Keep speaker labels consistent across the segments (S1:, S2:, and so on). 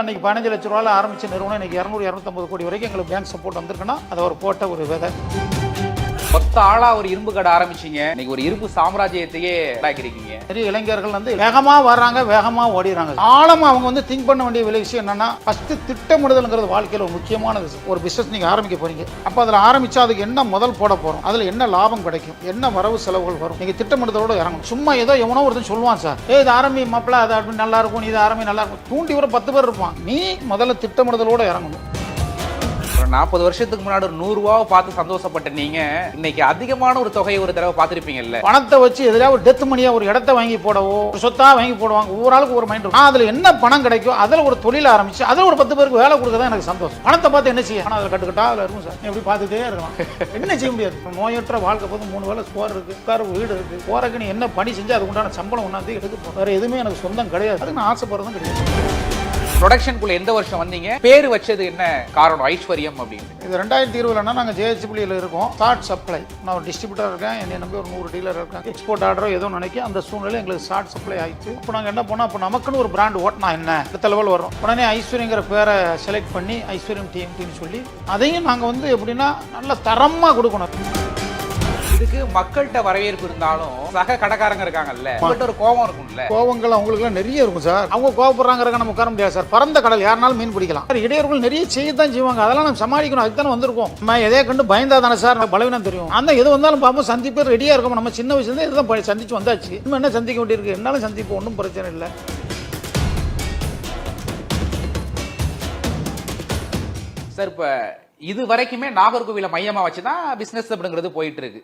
S1: அன்னைக்கு 15 லட்ச ரூபாயில் ஆரம்பிச்ச நிறுவனம் இன்னைக்கு 200-250 கோடி வரைக்கும் எங்களுக்கு பேங்க் சப்போர்ட் வந்திருக்குன்னா அதை ஒரு போட்ட ஒரு விதை.
S2: மொத்த ஆளா ஒரு இரும்பு கடை ஆரம்பிச்சீங்க, இன்னைக்கு ஒரு இரும்பு சாம்ராஜ்யத்தையே உண்டாக்கிருக்கீங்க.
S1: நிறைய இளைஞர்கள் வேகமா வர்றாங்க, வேகமா ஓடிடுறாங்க. ஆழமா அவங்க திங்க் பண்ண வேண்டிய விஷயம் என்னன்னா, ஃபர்ஸ்ட் திட்டமிடுதல்ங்கிறது வாழ்க்கையில் ஒரு முக்கியமானது. ஒரு பிசினஸ் நீங்க ஆரம்பிக்க போறீங்க, அப்ப அதுல ஆரம்பிச்சா அதுக்கு என்ன முதல் போட போறோம், அதுல என்ன லாபம் கிடைக்கும், என்ன வரவு செலவுகள் வரும், நீங்க திட்டமிடுதலோட இறங்கணும். சும்மா ஏதோ எவனோ ஒருத்தன் சொல்லுவான், சார் இது ஆரம்பி மாப்பிள, அது அப்படி நல்லா இருக்கும், இது ஆரம்பி நல்லா இருக்கும், தூண்டி வர 10 பேர் இருப்பான். நீ முதல்ல திட்டமிடுதலோட இறங்கணும்.
S2: 40 வருஷத்துக்கு முன்னாடி ஒரு 100 ரூபாவை பார்த்து சந்தோஷப்பட்ட நீங்க இன்னைக்கு அதிகமான ஒரு தொகையை ஒரு தடவை பார்த்திருப்பீங்கல்ல.
S1: பணத்தை வச்சு எதிராக ஒரு டெத் மணியா ஒரு இடத்த வாங்கி போடவோ, சொத்தா வாங்கி போடுவாங்க. ஒவ்வொரு ஆளுக்கு ஒரு மைண்ட் இருக்கும். அதுல என்ன பணம் கிடைக்கும், அதுல ஒரு தொழில் ஆரம்பிச்சு அதுல ஒரு 10 பேருக்கு வேலை கொடுக்கதான் எனக்கு சந்தோஷம். பணத்தை பார்த்து என்ன செய்ய, அதில் கட்டுக்கட்டா அதில் இருக்கும் சார், எப்படி பார்த்துட்டே இருக்கலாம். என்ன செய்ய முடியாது. நோயற்ற வாழ்க்கை போது 3 வேலை சோறு இருக்கு, உட்கார வீடு இருக்கு, போறக்கு நீ என்ன பணி செஞ்சு அதுக்கு உண்டான சம்பளம் ஒன்னாந்து எடுக்க வேற எதுவுமே எனக்கு சொந்தம் கிடையாது. அதுக்கு நான் ஆசைப்படுறதும் கிடையாது.
S2: ப்ரொடக்ஷனுக்குள்ள எந்த வருஷம் வந்தீங்க? பேர் வச்சது என்ன காரணம்? ஐஸ்வர்யம் அப்படின்னு.
S1: இது 2020 நாங்கள் ஜேஹெச்பியில் இருக்கோம். ஷார்ட் சப்ளை, நான் ஒரு டிஸ்ட்ரிபியூட்டர் இருக்கேன், என்னை நம்பி ஒரு 100 டீலர் இருக்காங்க. எக்ஸ்போர்ட் ஆர்டரோ ஏதோ நினைக்க அந்த சூழ்நிலை எங்களுக்கு ஷார்ட் சப்ளை ஆயிடுச்சு. இப்போ நாங்கள் என்ன பண்ணோம், அப்போ நமக்குன்னு ஒரு பிராண்ட் ஓட்டினா என்ன அடுத்த லெவல் வரும். உடனே ஐஸ்வர்யங்கிற பேரை செலக்ட் பண்ணி ஐஸ்வர்யம் டிஎம்டின்னு சொல்லி அதையும் நாங்கள் எப்படின்னா நல்ல தரமாக கொடுக்கணும்.
S2: இதுக்கு மக்கள்கிட்ட வரவேற்பு இருந்தாலும் சக கடைக்காரங்க இருக்காங்கல்ல, அவங்கள்ட்ட ஒரு கோபம் இருக்கும்ல.
S1: கோபங்கள் அவங்களுக்குலாம் நிறைய இருக்கும் சார். அவங்க கோபப்படுறாங்க, நம்ம உட்கார முடியாது சார். பரந்த கடல், யாருனாலும் மீன் பிடிக்கலாம். இடையூறுகள் நிறைய செய்யத்தான் செய்வாங்க. அதெல்லாம் நம்ம சமாளிக்கணும். அதுக்கு தானே வந்திருக்கோம். நம்ம எதையே கண்டு பயந்தா தானே சார் பலவீனம் தெரியும். அந்த எது வந்தாலும் பார்ப்போம், சந்திப்பு ரெடியா இருக்கும். நம்ம சின்ன வயசுல இதுதான் சந்திச்சு வந்தாச்சு. இன்னும் என்ன சந்திக்க வேண்டியிருக்கு, என்னாலும் சந்திப்பு, ஒன்றும் பிரச்சனை இல்லை.
S2: சார், இப்ப இது வரைக்குமே நாகர்கோவில மையமா வச்சுதான் பிசினஸ் அப்படிங்கிறது போயிட்டு இருக்கு.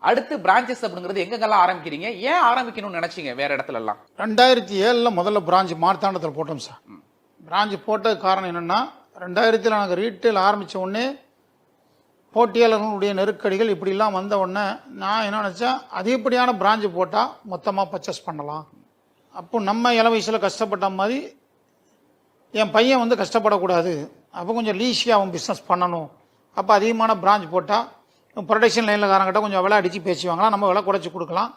S2: அடுத்து பிரான்ச்சஸ் அப்படிங்கிறது எங்கெல்லாம் ஆரம்பிக்கிறீங்க? ஏன் ஆரம்பிக்கணும்னு நினைச்சீங்க வேற இடத்துல எல்லாம்?
S1: 2007 முதல்ல பிரான்ச் மார்த்தாண்டத்தில் போட்டோம் சார். பிரான்ச் போட்டது காரணம் என்னன்னா, 2000 நாங்கள் ரீட்டைல் ஆரம்பித்த உடனே போட்டியாளர்களுடைய நெருக்கடிகள் இப்படிலாம் வந்த உடனே நான் என்ன நினச்சேன், அதிகப்படியான பிரான்ச் போட்டால் மொத்தமாக பர்ச்சேஸ் பண்ணலாம். அப்போ நம்ம இள வயசில் கஷ்டப்பட்ட மாதிரி என் பையன் கஷ்டப்படக்கூடாது. அப்போ கொஞ்சம் லீஸியாக அவன் பிஸ்னஸ் பண்ணணும். அப்போ அதிகமான பிரான்ச் போட்டால் ப்ரொடக்ஷன் லைனில் காரங்கிட்ட கொஞ்சம் விலை அடித்து பேசுவாங்களாம், நம்ம விலை குறைச்சி கொடுக்கலாம்.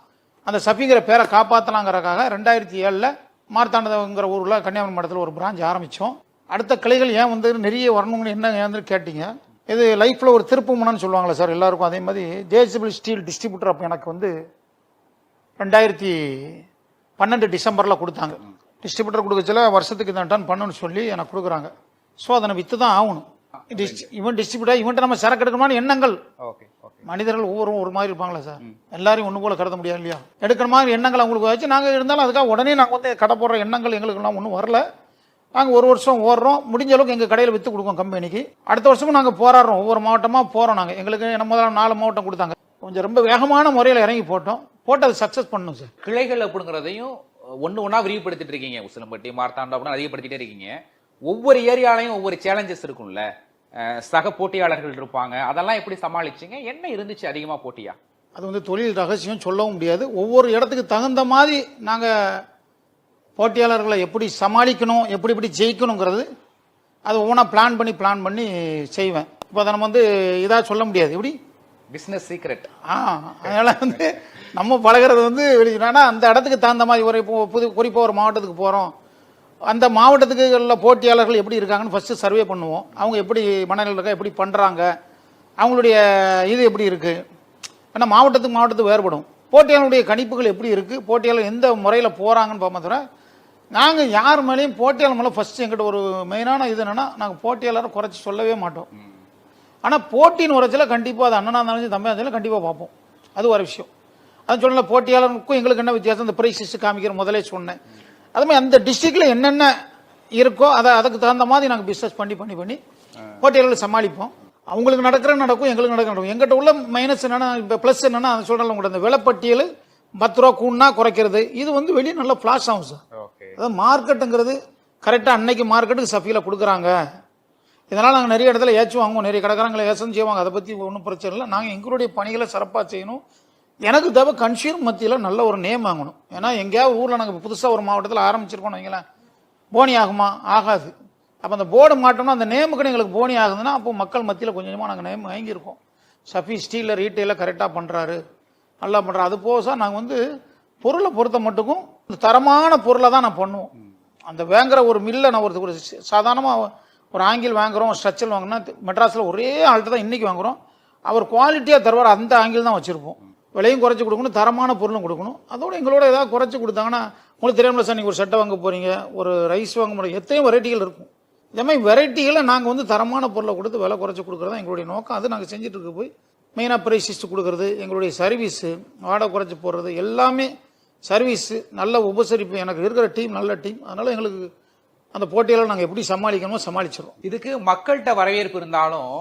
S1: அந்த சஃபிங்கிற பேரை காப்பாற்றலாங்கிறக்காக 2007 மார்த்தாண்டங்கிற ஊரில் கன்னியாகுமரி மடத்தில் ஒரு பிரான்ச் ஆரம்பித்தோம். அடுத்த கிளைகள் ஏன் நிறைய வரணும்னு என்ன கேட்டீங்க. இது லைஃப்பில் ஒரு திருப்பு முனைன்னு சொல்லுவாங்களே சார் எல்லாருக்கும், அதே மாதிரி ஜேஹெச்பி ஸ்டீல் டிஸ்ட்ரிபியூட்டர் அப்போ எனக்கு 2012 டிசம்பரில் கொடுத்தாங்க. டிஸ்ட்ரிபியூட்டர் கொடுக்கச்சில வருஷத்துக்கு இந்த டன் பண்ணுன்னு சொல்லி எனக்கு கொடுக்குறாங்க. ஸோ அதனை விற்று தான் ஆகணும். இவன் டிஸ்ட்ரிபியூட்டர், இவன்ட்ட நம்ம சரக்கு எடுக்கணுமான எண்ணங்கள். மனிதர்கள் ஒவ்வொரு ஒரு மாதிரி இருப்பாங்களா சார், எல்லாரையும் ஒன்று போல கருத முடியாது இல்லையா. எடுக்கிற மாதிரி எண்ணங்கள் அவங்களுக்கு வச்சு நாங்கள் இருந்தாலும் அதுக்காக உடனே நாங்கள் கடை போடுற எண்ணங்கள் எங்களுக்குலாம் ஒன்றும் வரல. நாங்கள் ஒரு வருஷம் ஓடுறோம், முடிஞ்ச அளவுக்கு எங்கள் கடையில் விற்று கொடுக்கோம் கம்பெனிக்கு. அடுத்த வருஷமும் நாங்கள் போராடுறோம், ஒவ்வொரு மாவட்டமாக போகிறோம். நாங்கள் எங்களுக்கு என்ன முதல்ல 4 மாவட்டம் கொடுத்தாங்க. கொஞ்சம் ரொம்ப வேகமான முறையில் இறங்கி போட்டோம், போட்டு அது சக்ஸஸ் பண்ணணும் சார்.
S2: கிளைகள் அப்படிங்கிறதையும் ஒன்னா விரிவுபடுத்திட்டு இருக்கீங்க. உசிலம்பட்டி, மார்த்தாண்டம் அப்படின்னு அதிகப்படுத்திட்டே இருக்கீங்க. ஒவ்வொரு ஏரியாலையும் ஒவ்வொரு சேலஞ்சஸ் இருக்கும்ல, சக போட்டியாளர்கள் இருப்பாங்க. அதெல்லாம் எப்படி சமாளிச்சிங்க? என்ன இருந்துச்சு அதிகமா போட்டியா?
S1: அது தொழில் ரகசியம் சொல்லவும் முடியாது. ஒவ்வொரு இடத்துக்கு தகுந்த மாதிரி நாங்கள் போட்டியாளர்களை எப்படி சமாளிக்கணும், எப்படி ஜெயிக்கணுங்கிறது அது ஒவ்வொன்றா பிளான் பண்ணி செய்வேன். இப்போ அதை நம்ம இதாக சொல்ல முடியாது. எப்படி
S2: பிஸ்னஸ் சீக்ரெட்.
S1: அதனால நம்ம பழகிறது வெளியினா அந்த இடத்துக்கு தகுந்த மாதிரி ஒரு குறிப்பாக ஒரு மாவட்டத்துக்கு போகிறோம், அந்த மாவட்டத்துக்கு உள்ள போட்டியாளர்கள் எப்படி இருக்காங்கன்னு ஃபஸ்ட்டு சர்வே பண்ணுவோம். அவங்க எப்படி மனநிலை இருக்கா, எப்படி பண்ணுறாங்க, அவங்களுடைய இது எப்படி இருக்குது. ஏன்னா மாவட்டத்துக்கு வேறுபடும். போட்டியாளருடைய கணிப்புகள் எப்படி இருக்குது, போட்டியாளர் எந்த முறையில் போகிறாங்கன்னு பார்ப்போம். தவிர நாங்கள் யார் மேலேயும் போட்டியாளர் மேலே ஃபஸ்ட்டு எங்கிட்ட ஒரு மெயினான இது என்னென்னா, நாங்கள் போட்டியாளரை குறைச்சி சொல்லவே மாட்டோம். ஆனால் போட்டின்னு வரச்சில் கண்டிப்பாக அது அண்ணனாக இருந்தாலும் தம்பியாக இருந்தாலும் கண்டிப்பாக பார்ப்போம். அது ஒரு விஷயம். அது சொல்லல, போட்டியாளருக்கும் எங்களுக்கு என்ன வித்தியாசம், இந்த ப்ரைஸ் காமிக்கிற முதலே சொன்னேன். அதுமாதிரி அந்த டிஸ்ட்ரிக்டில் என்னென்ன இருக்கோ அதுக்கு தகுந்த மாதிரி நாங்கள் பிஸ்னஸ் பண்ணி போட்டியாளர்களை சமாளிப்போம். அவங்களுக்கு நடக்கும், எங்களுக்கு நடக்கும். எங்கிட்ட உள்ள மைனஸ் என்னென்னா, இப்போ ப்ளஸ் என்னென்னா அதை சொல்கிறேன் கூட, இந்த விலைப்பட்டியல் 10 ரூபா கூடனா குறைக்கிறது, இது வெளியே நல்லா ஃப்ளாஷ் ஆகும் சார். அதாவது மார்க்கெட்டுங்கிறது கரெக்டாக அன்னைக்கு மார்க்கெட்டுக்கு சஃபியில் கொடுக்குறாங்க. இதனால் நாங்கள் நிறைய இடத்துல ஏச்சும் வாங்குவோம், நிறைய கடைக்காரங்களை ஏசம் செய்வாங்க. அதை பற்றி ஒன்றும் பிரச்சனை இல்லை. நாங்கள் எங்களுடைய பணிகளை சிறப்பாக செய்யணும். எனக்கு தேவை கன்சியூமர் மத்தியில் நல்ல ஒரு நேம் வாங்கணும். ஏன்னா எங்கேயாவது ஊரில் நாங்கள் புதுசாக ஒரு மாவட்டத்தில் ஆரம்பிச்சிருக்கோம் வைங்களேன், போனி ஆகுமா? ஆகாது. அப்போ அந்த போர்டு மாட்டோம்னா அந்த நேமுக்குன்னு எங்களுக்கு போனி ஆகுதுன்னா அப்போ மக்கள் மத்தியில் கொஞ்சமாக நாங்கள் நேம் வாங்கியிருக்கோம். சஃபி ஸ்டீலில் ரீட்டெயிலில் கரெக்டாக பண்ணுறாரு, நல்லா பண்ணுறாரு. அது போக சார் நாங்கள் பொருளை பொறுத்த மட்டுக்கும் தரமான பொருளை தான் நான் பண்ணுவோம். அந்த வாங்குற ஒரு மில்லை நான் ஒரு சாதாரணமாக ஒரு ஆங்கிள் வாங்குகிறோம், ஸ்ட்ரக்சர் வாங்கினா மெட்ராஸில் ஒரே ஆள்கிட்ட தான் இன்றைக்கி வாங்குகிறோம். அவர் குவாலிட்டியாக தருவார், அந்த ஆங்கிள் தான் வச்சுருப்போம். விலையும் குறைச்சி கொடுக்கணும், தரமான பொருளும் கொடுக்கணும். அதோட எங்களோட ஏதாவது குறைச்சி கொடுத்தாங்கன்னா, உங்களுக்கு தெரியாமல் சார் நீங்கள் ஒரு சட்டை வாங்க போகிறீங்க, ஒரு ரைஸ் வாங்க முடியும், எத்தனையோ வெரைட்டிகள் இருக்கும். இதே மாதிரி வெரைட்டிகளை நாங்கள் வந்து தரமான பொருளை கொடுத்து விலை குறைச்சி கொடுக்குறது தான் எங்களுடைய நோக்கம். அது நாங்கள் செஞ்சுட்டு இருக்க போய் மெயினாக ப்ரைஸிஸ்ட் கொடுக்குறது, எங்களுடைய சர்வீஸு, வாடகை குறைச்சி போடுறது எல்லாமே சர்வீஸு, நல்ல உபசரிப்பு. எனக்கு இருக்கிற டீம் நல்ல டீம். அதனால் எங்களுக்கு அந்த போட்டியெல்லாம் நாங்கள் எப்படி சமாளிக்கணுமோ சமாளிச்சிடும்.
S2: இதுக்கு மக்கள்கிட்ட வரவேற்பு இருந்தாலும்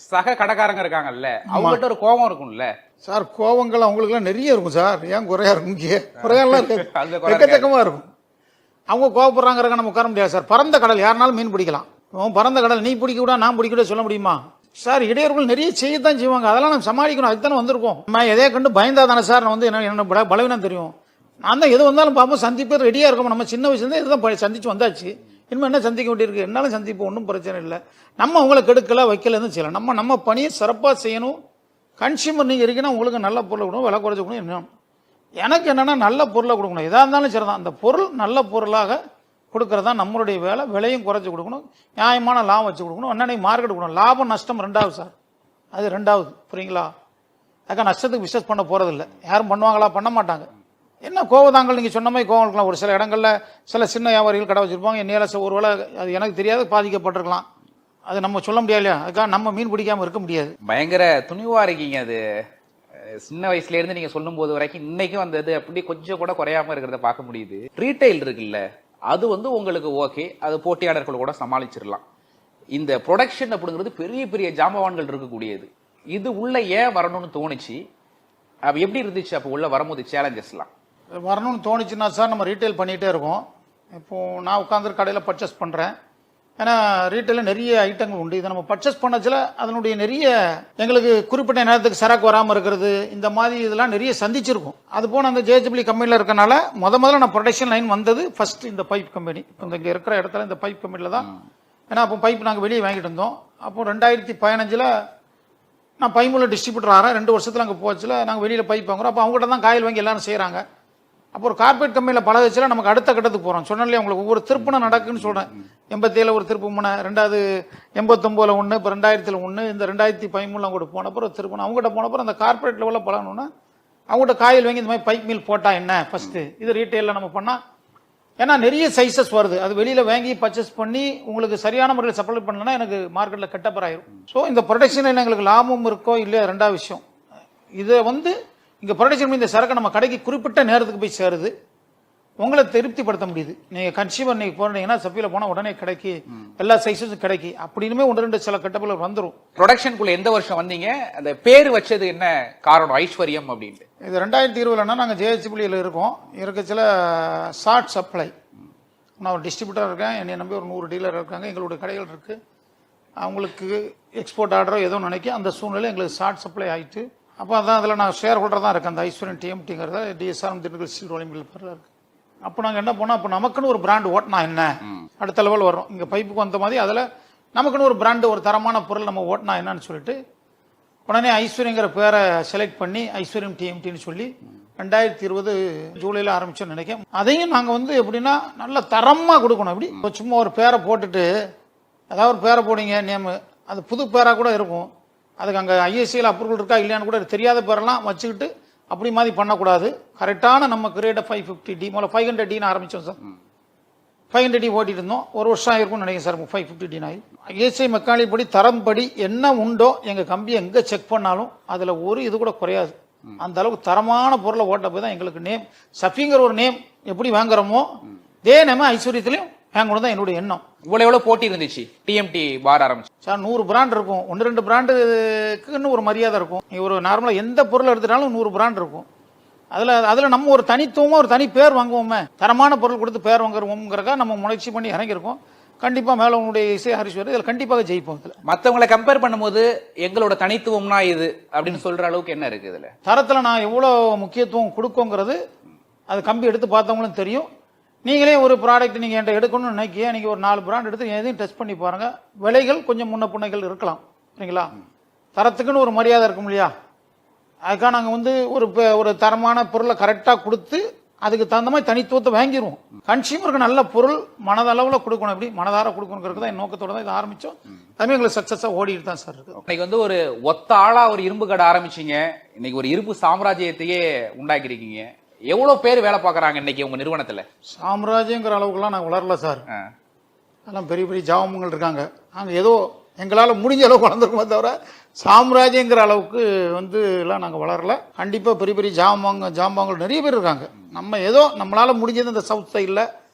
S2: சக கடைக்காரங்க இருக்காங்கல்ல, அவங்ககிட்ட ஒரு கோபம் இருக்கும்ல
S1: சார். கோவங்கள் அவங்களுக்குலாம் நிறைய இருக்கும் சார். ஏன் குறையா இருக்கும்? இங்கே குறையெல்லாம் இருக்காது, எக்கச்சக்கமாக இருக்கும். அவங்க கோவப்படுறாங்கிறக்க நம்ம உட்கார முடியாது சார். பரந்த கடல், யாருனாலும் மீன் பிடிக்கலாம். பரந்த கடல், நீ பிடிக்க கூட நான் பிடிக்க கூட சொல்ல முடியுமா சார்? இடையூறுகள் நிறைய செய்யத்தான் செய்வாங்க. அதெல்லாம் நம்ம சமாளிக்கணும். அதுக்கு தானே வந்திருக்கோம். நான் எதையே கண்டு பயந்தா தானே சார் நான் வந்து என்ன பலவீனம் தெரியும். நான் தான் எது வந்தாலும் பார்ப்போம், சந்திப்பு ரெடியாக இருக்கும். நம்ம சின்ன வயசுலேருந்து இதுதான் சந்திச்சு வந்தாச்சு. இனிமேல் என்ன சந்திக்க வேண்டியிருக்கு? என்னாலும் சந்திப்போம், ஒன்றும் பிரச்சனை இல்லை. நம்ம உங்களை கெடுக்கல வைக்கலன்னு செய்யலாம். நம்ம பணியை சிறப்பாக செய்யணும். கன்சியூமர் நீங்கள் இருக்கீங்கன்னா உங்களுக்கு நல்ல பொருளை கொடுக்கணும், விலை குறைச்சி கொடுக்கணும். என்ன எனக்கு என்னென்னா நல்ல பொருளை கொடுக்கணும். எதாக இருந்தாலும் சரி தான், அந்த பொருள் நல்ல பொருளாக கொடுக்கறது தான் நம்மளுடைய வேலை. விலையும் குறைச்சி கொடுக்கணும், நியாயமான லாபம் வச்சு கொடுக்கணும். அன்னைக்கு மார்க்கெட் கொடுக்கணும். லாபம் நஷ்டம் ரெண்டாவது சார், அது ரெண்டாவது. புரியுங்களா? அதுக்காக நஷ்டத்துக்கு பிஸ்னஸ் பண்ண போகிறதில்ல. யாரும் பண்ணுவாங்களா? பண்ண மாட்டாங்க. என்ன கோவதாங்கள் நீங்கள் சொன்ன மாதிரி கோவம் இருக்கலாம். ஒரு சில இடங்களில் சில சின்ன வியாபாரிகள் கடை வச்சுருப்பாங்க. என்னையால் ஒரு வேளை அது எனக்கு தெரியாது, பாதிக்கப்பட்டிருக்கலாம். அது நம்ம சொல்ல முடியாது இல்லையா? அதுக்காக நம்ம மீன் பிடிக்காமல் இருக்க முடியாது.
S2: பயங்கர துணிவா இருக்கீங்க. அது சின்ன வயசுல இருந்து நீங்க சொல்லும் போது வரைக்கும் இன்னைக்கும் அந்த இது அப்படி கொஞ்சம் கூட குறையாம இருக்கிறத பார்க்க முடியுது. ரீட்டைல் இருக்குல்ல, அது வந்து உங்களுக்கு ஓகே, அது போட்டியாளர்கள் கூட சமாளிச்சிடலாம். இந்த ப்ரொடக்ஷன் அப்படிங்கிறது பெரிய பெரிய ஜாம்பவான்கள் இருக்கக்கூடியது. இது உள்ள ஏன் வரணும்னு தோணுச்சு? அப்ப எப்படி இருந்துச்சு அப்போ உள்ள வரும்போது சேலஞ்சஸ்லாம்?
S1: வரணும்னு தோணுச்சுன்னா சார், நம்ம ரீட்டைல் பண்ணிகிட்டே இருக்கோம். இப்போது நான் உட்காந்து கடையில் பர்ச்சேஸ் பண்ணுறேன். ஏன்னா ரீட்டைலில் நிறைய ஐட்டங்கள் உண்டு. இதை நம்ம பர்ச்சேஸ் பண்ணச்சில் அதனுடைய நிறைய எங்களுக்கு குறிப்பிட்ட நேரத்துக்கு சரக்கு வராமல் இருக்கிறது, இந்த மாதிரி இதெல்லாம் நிறைய சந்திச்சிருக்கும். அது போன அந்த JHB கம்பெனியில் இருக்கனால முதல்ல நான் ப்ரொடக்ஷன் லைன் வந்தது ஃபர்ஸ்ட் இந்த பைப் கம்பெனி. இங்கே இருக்கிற இடத்துல இந்த பைப் கம்பெனியில் தான். ஏன்னா அப்போ பைப் நாங்கள் வெளியே வாங்கிட்டு இருந்தோம். அப்போ 2015 நான் பைமூல டிஸ்ட்ரிபியூட்டர் ஆகிறேன். 2 வருஷத்தில் அங்கே போச்சுல நாங்கள் வெளியில் பைப் வாங்குறோம். அப்போ அவங்ககிட்ட தான் காயில் வாங்கி எல்லாரும் செய்கிறாங்க. அப்போ ஒரு கார்பரேட் கம்பெனியில் பழகச்சில நமக்கு அடுத்த கட்டத்துக்கு போகிறோம். சொன்னாலே உங்களுக்கு ஒவ்வொரு திருப்பணம் நடக்குன்னு சொல்கிறேன். 87 ஒரு திருப்பு முனை, 89 ஒன்று, இப்போ 2000 ஒன்று, இந்த 2013 கூட போனப்போ ஒரு திருப்பணம். அவங்ககிட்ட போனப்போ அந்த கார்பரேட் லெவலில் பழகணுன்னா அவங்ககிட்ட காயில் வாங்கி இந்த மாதிரி பைப் மில் போட்டால் என்ன ஃபஸ்ட்டு, இது ரீட்டைலில் நம்ம பண்ணால். ஏன்னா நிறைய சைஸஸ் வருது. அது வெளியில் வாங்கி பர்ச்சேஸ் பண்ணி உங்களுக்கு சரியான முறையில் சப்ளை பண்ணலன்னா எனக்கு மார்க்கெட்டில் கெட்டப்பர் ஆயிரும். ஸோ இந்த ப்ரொடக்ஷனில் எங்களுக்கு லாபமும் இருக்கோ இல்லையா, ரெண்டாவது விஷயம். இதை வந்து இங்கே ப்ரொடக்ஷன் இந்த சரக்கு நம்ம கடைக்கு குறிப்பிட்ட நேரத்துக்கு போய் சேருது. உங்களை திருப்திப்படுத்த முடியுது. நீங்கள் கன்சியூமர் நீங்கள் போனீங்கன்னா சப்பியில் போனால் உடனே கிடைக்கி, எல்லா சைஸஸும் கிடைக்கி. அப்படின்னுமே 1-2 சில கெட்டப்பில் வந்துடும்.
S2: ப்ரொடக்ஷனுக்குள்ள எந்த வருஷம் வந்தீங்க? அந்த பேர் வச்சது என்ன காரணம்? ஐஸ்வர்யம் அப்படின்ட்டு.
S1: இது 2020னா நாங்கள் JHBயில் இருக்கோம். இருக்க சில ஷார்ட் சப்ளை. நான் ஒரு டிஸ்ட்ரிபியூட்டர் இருக்கேன். என்னை நம்பி ஒரு 100 டீலர் இருக்காங்க. எங்களுடைய கடைகள் இருக்குது. அவங்களுக்கு எக்ஸ்போர்ட் ஆர்டரோ ஏதோ நினைக்க அந்த சூழ்நிலை எங்களுக்கு ஷார்ட் சப்ளை ஆகிட்டு, அப்போ அதான் அதில் நான் ஷேர் ஹோல்டர் தான் இருக்கேன். அந்த ஐஸ்வர்யன் TMTங்கிறத DSR Dindigul steel rolling mill பேரில் இருக்குது. அப்போ நாங்கள் என்ன பண்ணோம், அப்போ நமக்குன்னு ஒரு பிராண்ட் ஓட்டினா என்ன, அடுத்த லெவல் வரும். இங்கே பைப்புக்கு வந்த மாதிரி அதில் நமக்குன்னு ஒரு பிராண்டு, ஒரு தரமான பொருள் நம்ம ஓட்டினா என்னன்னு சொல்லிட்டு உடனே ஐஸ்வர்யங்கிற பேரை செலக்ட் பண்ணி ஐஸ்வர்யம் TMTன்னு சொல்லி 2020 ஜூலையில் ஆரம்பிச்சோன்னு நினைக்கிறேன். அதையும் நாங்கள் வந்து எப்படின்னா நல்ல தரமாக கொடுக்கணும். அப்படி சும்மா ஒரு பேரை போட்டுட்டு, ஏதாவது ஒரு பேரை போடுங்க நேமு, அது புது பேராக கூட இருக்கும். அதுக்கு அங்கே ISCL அப்ரூவல் இருக்கா இல்லையான்னு கூட தெரியாத பேரெல்லாம் வச்சுக்கிட்டு அப்படி மாதிரி பண்ணக்கூடாது. கரெக்டான நம்ம கிரேட 550D முதல்ல 500Dன்னு ஆரம்பித்தோம் சார். 500D ஓட்டிட்டு இருந்தோம். ஒரு வருஷம் ஆயிருக்கும்னு நினைக்கிறேன் சார் 550D ஆகி. ISI மெக்கானிக் படி தரம்படி என்ன உண்டோ எங்கள் கம்பி எங்கே செக் பண்ணாலும் அதில் ஒரு இது கூட குறையாது. அந்த அளவுக்கு தரமான பொருளை ஓட்ட போய் தான் எங்களுக்கு நேம் சஃபிங்கிற ஒரு நேம் எப்படி வாங்குறோமோ இதே நேம் ஐஸ்வர்யத்திலையும் வாங்கணும் தான் என்னுடைய எண்ணம்.
S2: இவ்வளவு எவ்வளவு போட்டி இருந்துச்சு TMT பார் ஆரம்பிச்சு
S1: சார்? 100 பிராண்ட் இருக்கும். 1-2 பிராண்டுக்குன்னு ஒரு மரியாதை இருக்கும். ஒரு நார்மலாக எந்த பொருள் எடுத்துட்டாலும் 100 பிராண்ட் இருக்கும். அதில் நம்ம ஒரு தனித்துவமாக ஒரு தனி பேர் வாங்குவோமே, தரமான பொருள் கொடுத்து பேர் வாங்குறோம்ங்கிறக்கா நம்ம முயற்சி பண்ணி இறங்கியிருக்கோம். கண்டிப்பாக மேலே உங்களுடைய இசை ஹரிஸ்வர் இதில் கண்டிப்பாக ஜெயிப்போம். இதில்
S2: மற்றவங்களை கம்பேர் பண்ணும்போது எங்களோட தனித்துவம்னா இது அப்படின்னு சொல்கிற அளவுக்கு என்ன இருக்குது? இதில்
S1: தரத்தில் நான் எவ்வளோ முக்கியத்துவம் கொடுக்கோங்கிறது அது கம்பி எடுத்து பார்த்தவங்களும் தெரியும். நீங்களே ஒரு ப்ராடக்ட் நீங்கள் என்கிட்ட எடுக்கணும்னு நினைக்கிய நீங்கள் ஒரு 4 பிராண்ட் எடுத்து எதையும் டெஸ்ட் பண்ணி பாருங்கள். விலைகள் கொஞ்சம் முன்ன பின்னைகள் இருக்கலாம், சரிங்களா? தரத்துக்குன்னு ஒரு மரியாதை இருக்கும் இல்லையா? அதுக்காக நாங்கள் வந்து ஒரு தரமான பொருளை கரெக்டாக கொடுத்து அதுக்கு தகுந்த மாதிரி தனித்துவத்தை வாங்கிடுவோம். கன்சியூமருக்கு நல்ல பொருள் மனதளவில் கொடுக்கணும், எப்படி மனதார கொடுக்கணுங்கிறது தான் என் நோக்கத்தோட தான் இதை ஆரம்பித்தோம். அதுவே எங்களுக்கு சக்ஸஸாக ஓடிட்டு தான் சார் இருக்கு.
S2: இன்னைக்கு வந்து ஒரு ஒத்த ஆளா ஒரு இரும்பு கடை ஆரம்பிச்சீங்க, இன்னைக்கு ஒரு இரும்பு சாம்ராஜ்யத்தையே உண்டாக்கிருக்கீங்க. எவ்வளவு பேர் வேலை பார்க்கறாங்க இன்னைக்கு உங்க நிறுவனத்துல?
S1: சாம்ராஜ்யங்கிற அளவுக்குலாம் நாங்கள் வளரல சார். அதெல்லாம் பெரிய பெரிய ஜாமங்கள் இருக்காங்க. நாங்கள் ஏதோ எங்களால் முடிஞ்ச அளவுக்கு வளர்ந்துருக்கோமே தவிர சாம்ராஜ்யங்கிற அளவுக்கு வந்து எல்லாம் நாங்கள் வளரல. கண்டிப்பாக பெரிய பெரிய ஜாம்பங்கள் நிறைய பேர் இருக்காங்க. நம்ம ஏதோ நம்மளால் முடிஞ்சது இந்த சவுத் சைடில்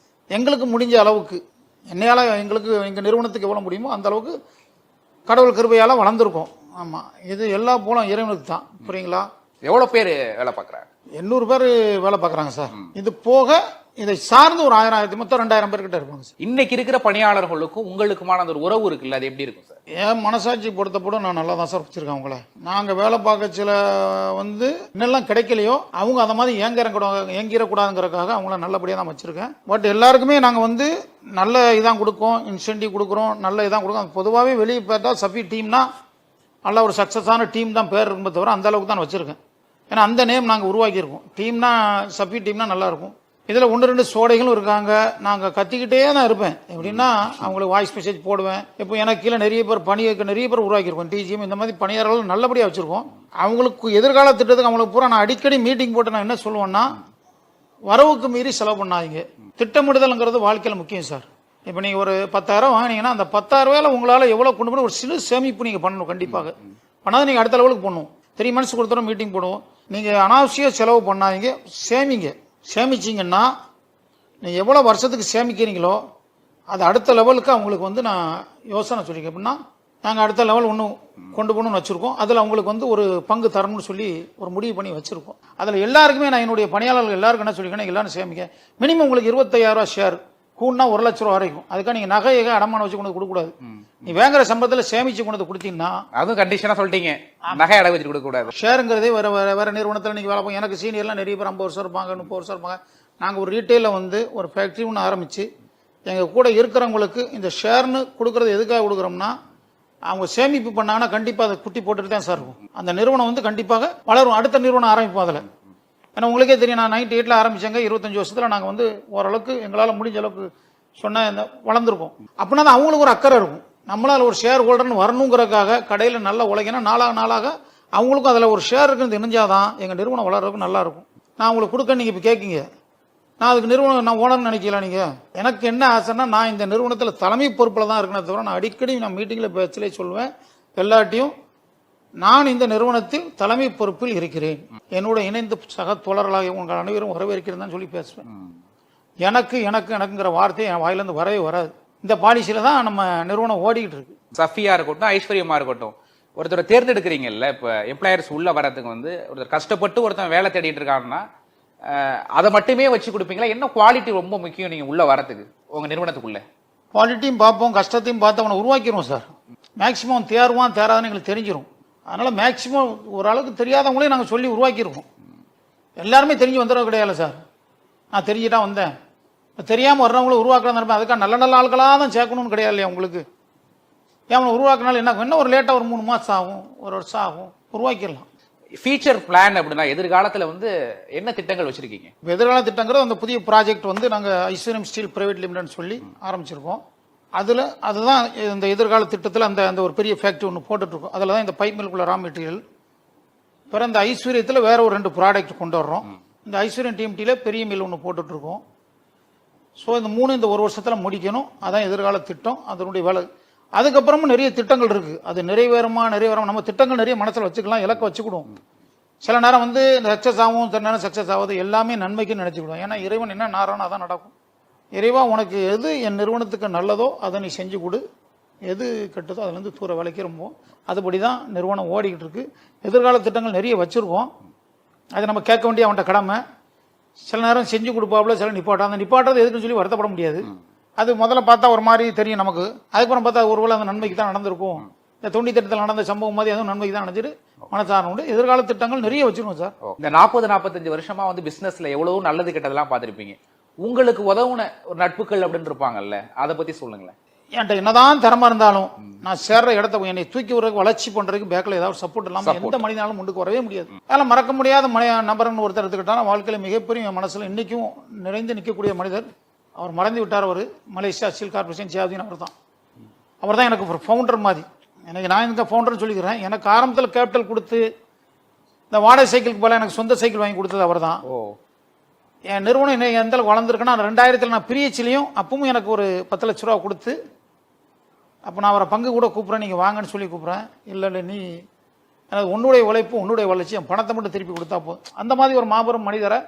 S1: எங்களுக்கு முடிஞ்ச அளவுக்கு என்னையால் எங்களுக்கு எங்கள் நிறுவனத்துக்கு எவ்வளோ முடியுமோ அந்த அளவுக்கு கடவுள் கிருபையால் வளர்ந்துருக்கோம். ஆமாம், இது எல்லா போலும் இறைவனுக்கு தான். புரியுங்களா?
S2: எவ்வளவு பேர் வேலை பார்க்கறாங்க?
S1: 800 பேர் வேலை பார்க்குறாங்க சார். இது போக இதை சார்ந்து ஒரு 1000 மொத்தம் 2000 பேர்கிட்ட இருப்பாங்க சார்.
S2: இன்னைக்கு இருக்கிற பணியாளர்களுக்கும் உங்களுக்குமான அந்த ஒரு உறவு இருக்குல்ல, அது எப்படி இருக்கும் சார்?
S1: என் மனசாட்சி பொறுத்தப்பட நான் நல்லா தான் சார் வச்சிருக்கேன் அவங்கள. நாங்கள் வேலை பார்க்க சில வந்து என்னெல்லாம் கிடைக்கலையோ அவங்க அதை மாதிரி ஏங்கிடக்கூடாதுங்கிறதுக்காக அவங்கள நல்லபடியாக தான் வச்சிருக்கேன். பட் எல்லாருக்குமே நாங்கள் வந்து நல்ல இதான் கொடுக்கோம், இன்சென்டிவ் கொடுக்குறோம், நல்ல இதான் கொடுக்கும். பொதுவாகவே வெளியே பார்த்தா சஃபி டீம்னா நல்ல ஒரு சக்ஸஸான டீம் தான் பேர் இருக்குமே தவிர அந்த அளவுக்கு தான் வச்சிருக்கேன். ஏன்னா அந்த நேம் நாங்கள் உருவாக்கியிருக்கோம். டீம்னா சஃபி டீம்னா நல்லா இருக்கும். இதில் 1-2 சோடைகளும் இருக்காங்க. நாங்கள் கத்திக்கிட்டே தான் இருப்பேன். எப்படின்னா அவங்களுக்கு வாய்ஸ் மெசேஜ் போடுவேன். இப்போ எனக்கு கீழே நிறைய பேர் நிறைய பேர் உருவாக்கியிருக்கோம். டிஜிஎம் இந்த மாதிரி பணியாளர்கள் நல்லபடியாக வச்சுருக்கோம். அவங்களுக்கு எதிர்கால திட்டத்துக்கு அவங்களுக்கு பூரா நான் அடிக்கடி மீட்டிங் போட்டு நான் என்ன சொல்லுவேன்னா, வரவுக்கு மீறி செலவு பண்ணாதீங்க. திட்டமிடுதல்ங்கிறது வாழ்க்கையில் முக்கியம் சார். இப்போ நீங்கள் ஒரு 10,000 வாங்கினீங்கன்னா அந்த 10,000 உங்களால் எவ்வளோ கொண்டு போய் ஒரு சிறு சேமிப்பு நீங்கள் பண்ணணும். கண்டிப்பாக பண்ணாத நீங்கள் அடுத்த லெவலுக்கு பண்ணணும். 3 months கொடுத்தோம் மீட்டிங் போடுவோம். நீங்கள் அனாவசிய செலவு பண்ணாதீங்க, சேமிங்க. சேமிச்சிங்கன்னா நீங்கள் எவ்வளோ வருஷத்துக்கு சேமிக்கிறீங்களோ அது அடுத்த லெவலுக்கு அவங்களுக்கு வந்து நான் யோசனை சொல்லியிருக்கேன். எப்படின்னா நாங்கள் அடுத்த லெவல் ஒன்று கொண்டு போகணும்னு வச்சுருக்கோம். அதில் அவங்களுக்கு வந்து ஒரு பங்கு தரணும்னு சொல்லி ஒரு முடிவு பண்ணி வச்சுருக்கோம். அதில் எல்லாருக்குமே நான் என்னுடைய பணியாளர்கள் எல்லாருக்கும் என்ன சொல்லியிருக்கேன், எல்லாரும் சேமிக்க. மினிமம் உங்களுக்கு 25,000 ஷேர் கூடனா 1 லட்ச ரூபா வரைக்கும். அதுக்காக நீங்கள் நகை அடமானம் வச்சு கொண்டு கொடுக்கக்கூடாது. நீ வேங்கிற சம்பளத்தில் சேமிச்சு கொண்டு கொடுத்தீங்கன்னா அதுவும்
S2: கண்டிஷனா சொல்லிட்டீங்க, நகை அடகு வச்சு கொடுக்கக்கூடாது.
S1: ஷேருங்கிறதே வேற நிறுவனத்தில் நீங்கள் வேலை போகும். எனக்கு சீனியர்லாம் நிறைய பேர் 50 வருஷம் இருப்பாங்க, 30 வருஷம் இருப்பாங்க. நாங்கள் ஒரு ரீட்டெயிலில் வந்து ஒரு ஃபேக்ட்ரி ஒன்று ஆரம்பித்து எங்கள் கூட இருக்கிறவங்களுக்கு இந்த ஷேர்னு கொடுக்குறது எதுக்காக கொடுக்குறோம்னா, அவங்க சேமிப்பு பண்ணாங்கன்னா கண்டிப்பாக அதை குட்டி போட்டுட்டு தான் சார் இருக்கும். அந்த நிறுவனம் வந்து கண்டிப்பாக வளரும். அடுத்த நிறுவனம் ஆரம்பிப்போம் அதில். ஏன்னா உங்களுக்கே தெரியும், நான் 98 ஆரம்பிச்சாங்க. 25 வருஷத்தில் நாங்கள் வந்து ஓரளவுக்கு எங்களால் முடிஞ்ச அளவுக்கு சொன்ன வளர்ந்துருக்கோம். அப்படின்னா தான் அவங்களுக்கு ஒரு அக்கறை இருக்கும். நம்மளால் ஒரு ஷேர் ஹோல்டர்னு வரணுங்கிறதுக்காக கடையில் நல்ல உழைக்கினா நாளாக அவங்களுக்கும் அதில் ஒரு ஷேர் இருக்குன்னு தெரிஞ்சாதான் எங்கள் நிறுவனம் வளர்றதுக்கு நல்லா இருக்கும். நான் உங்களுக்கு கொடுக்க நீங்கள் இப்போ கேட்குங்க, நான் அதுக்கு நிறுவனம் நான் ஓனர்னு நினைக்கல. நீங்கள் எனக்கு என்ன ஆசைன்னா, நான் இந்த நிறுவனத்தில் தலைமை பொறுப்பில் தான் இருக்கணும் தவிர நான் அடிக்கடி நான் மீட்டிங்கில் பேச்சிலே சொல்லுவேன் எல்லாட்டையும், நான் இந்த நிறுவனத்தில் தலைமை பொறுப்பில் இருக்கிறேன், என்னோட இணைந்து சக தோழர்களாக உங்கள் அனைவரும் வரவேற்கிறேன் சொல்லி பேசுவேன். எனக்குங்கிற வார்த்தை என் வாயிலிருந்து வரவே வராது. இந்த பாலிசியில தான் நம்ம நிறுவனம் ஓடிக்கிட்டு இருக்கு.
S2: சஃபியா இருக்கட்டும், ஐஸ்வர்யமா இருக்கட்டும், ஒருத்தரை தேர்ந்தெடுக்கிறீங்கல்ல, இப்போ எம்ப்ளாயர்ஸ் உள்ள வரதுக்கு வந்து ஒருத்தர் கஷ்டப்பட்டு ஒருத்தன் வேலை தேடிட்டு இருக்காங்கன்னா அதை மட்டுமே வச்சு கொடுப்பீங்களா? என்ன குவாலிட்டி ரொம்ப முக்கியம் நீங்க உள்ள வரதுக்கு உங்க நிறுவனத்துக்குள்ள?
S1: குவாலிட்டியும் பார்ப்போம், கஷ்டத்தையும் பார்த்து அவனை உருவாக்கிடுவோம் சார். மேக்சிமம் தேராதான்னு எங்களுக்கு தெரிஞ்சிடும். அதனால மேக்சிமம் ஓரளவுக்கு தெரியாதவங்களையும் நாங்கள் சொல்லி உருவாக்கிடுவோம். எல்லாருமே தெரிஞ்சு வந்துடுறது கிடையாது சார். நான் தெரிஞ்சுட்டா வந்தேன், தெரியாமல் வர்றவங்களும் உருவாக்கலாம் இருப்பேன். அதுக்காக நல்ல ஆட்களாக தான் சேர்க்கணும்னு கிடையாது இல்லையா உங்களுக்கு? ஏன் உருவாக்கினாலும் என்ன ஒரு லேட்டாக ஒரு 3 மாதம் ஆகும், 1 வருஷம் ஆகும், உருவாக்கிடலாம்.
S2: ஃபியூச்சர் பிளான் அப்படின்னா எதிர்காலத்தில் வந்து என்ன திட்டங்கள் வச்சிருக்கீங்க?
S1: எதிர்கால திட்டங்கிறது அந்த புதிய ப்ராஜெக்ட் வந்து நாங்கள் ஐஸ்வர்யம் ஸ்டீல் பிரைவேட் லிமிடெட்னு சொல்லி ஆரம்பிச்சிருக்கோம். அதுதான் இந்த எதிர்கால திட்டத்தில் அந்த ஒரு பெரிய ஃபேக்ட்ரி ஒன்று போட்டுட்ருக்கோம். அதில் தான் இந்த பைப் மில்குள்ள ரா மெட்டீரியல். பிறகு இந்த ஐஸ்வர்யத்தில் வேற ஒரு 2 ப்ராடக்ட் கொண்டு வர்றோம். இந்த ஐஸ்வர்யம் டிஎம்டியில் பெரிய மில் ஒன்று போட்டுட்ருக்கோம். ஸோ இந்த 3 இந்த 1 வருஷத்தில் முடிக்கணும். அதான் எதிர்கால திட்டம், அதனுடைய வேலை. அதுக்கப்புறமும் நிறைய திட்டங்கள் இருக்குது. அது நிறைவேறுமா நம்ம திட்டங்கள் நிறைய மனசில் வச்சுக்கலாம், இலக்கை வச்சுக்கிடுவோம். சில நேரம் வந்து சக்ஸஸ் ஆகும், சில நேரம் சக்ஸஸ் ஆகுது. எல்லாமே நன்மைக்கு நினச்சிக்கிடுவோம். ஏன்னா இறைவன் என்ன நாரானோ அதான் நடக்கும். இறைவா உனக்கு எது என் நிறுவனத்துக்கு நல்லதோ அதை நீ செஞ்சு கொடு, எது கெட்டதோ அதுலேருந்து தூர விலைக்கு ரொம்ப. அதுபடி தான் நிறுவனம் ஓடிக்கிட்டு இருக்கு. எதிர்கால திட்டங்கள் நிறைய வச்சுருக்கோம். அதை நம்ம கேட்க வேண்டிய அவன்கிட்ட கடமை. சில நேரம் செஞ்சு கொடுப்பாப்புல, சில அந்த நிப்பாட்டுறது எதுக்குன்னு சொல்லி வருத்தப்பட முடியாது. அது முதல்ல பார்த்தா ஒரு மாதிரி தெரியும் நமக்கு. அதுக்கப்புறம் பார்த்தா ஒருவேளை அந்த நன்மைக்கு தான் நடந்திருக்கும். இந்த தொண்டி திட்டத்தில் நடந்த சம்பவம் மாதிரி அதுவும் நன்மைக்கு தான் நடந்துட்டு மனசாரம் உண்டு. எதிர்கால திட்டங்கள் நிறைய வச்சிருக்கோம் சார்.
S2: இந்த 40-45 வருஷமா வந்து பிசினஸ்ல எவ்வளவு நல்லது கெட்டதெல்லாம் பார்த்துருப்பீங்க. உங்களுக்கு உதவுன ஒரு நட்புகள் அப்படின்னு இருப்பாங்கல்ல, அதை பத்தி சொல்லுங்களேன்.
S1: என்கிட்ட என்னதான் திறமை இருந்தாலும் நான் சேர்ற இடத்த என்னை தூக்கி விடுறதுக்கு வளர்ச்சி பண்றதுக்கு பேக்கில் ஏதாவது சப்போர்ட் இல்லாமல் எந்த மனிதனாலும் முன்னுக்கு வரவே முடியாது. அதனால் மறக்க முடியாத நபர்னு ஒருத்தர் எடுத்துக்கிட்டா வாழ்க்கையில் மிகப்பெரிய என் மனசுல இன்னைக்கும் நிறைந்து நிற்கக்கூடிய மனிதர். அவர் மறந்து விட்டார். அவர் மலேசியா ஸ்டீல் கார்பரேஷன் ஜியாவுதீன் அவர் தான் எனக்கு ஒரு ஃபவுண்டர் மாதிரி. எனக்கு நான் இந்த ஃபவுண்டர்னு சொல்லிக்கிறேன். எனக்கு ஆரம்பத்தில் கேபிட்டல் கொடுத்து இந்த வாடகை சைக்கிளுக்கு போல எனக்கு சொந்த சைக்கிள் வாங்கி கொடுத்தது அவர் தான். என் நிறுவனம் இன்னைக்கு எந்த அளவுக்கு வளர்ந்துருக்குன்னா 2000 நான் பிரிச்சிலையும் அப்பவும் எனக்கு ஒரு 10 லட்ச ரூபா கொடுத்து, அப்போ நான் அவரை பங்கு கூட கூப்பிட்றேன், நீங்கள் வாங்கன்னு சொல்லி கூப்பிட்றேன். இல்லை நீ எனக்கு உன்னுடைய உழைப்பு உன்னுடைய வளர்ச்சி என் பணத்தை மட்டும் திருப்பி கொடுத்தா போதும். அந்த மாதிரி ஒரு மாபெரும் மனிதரை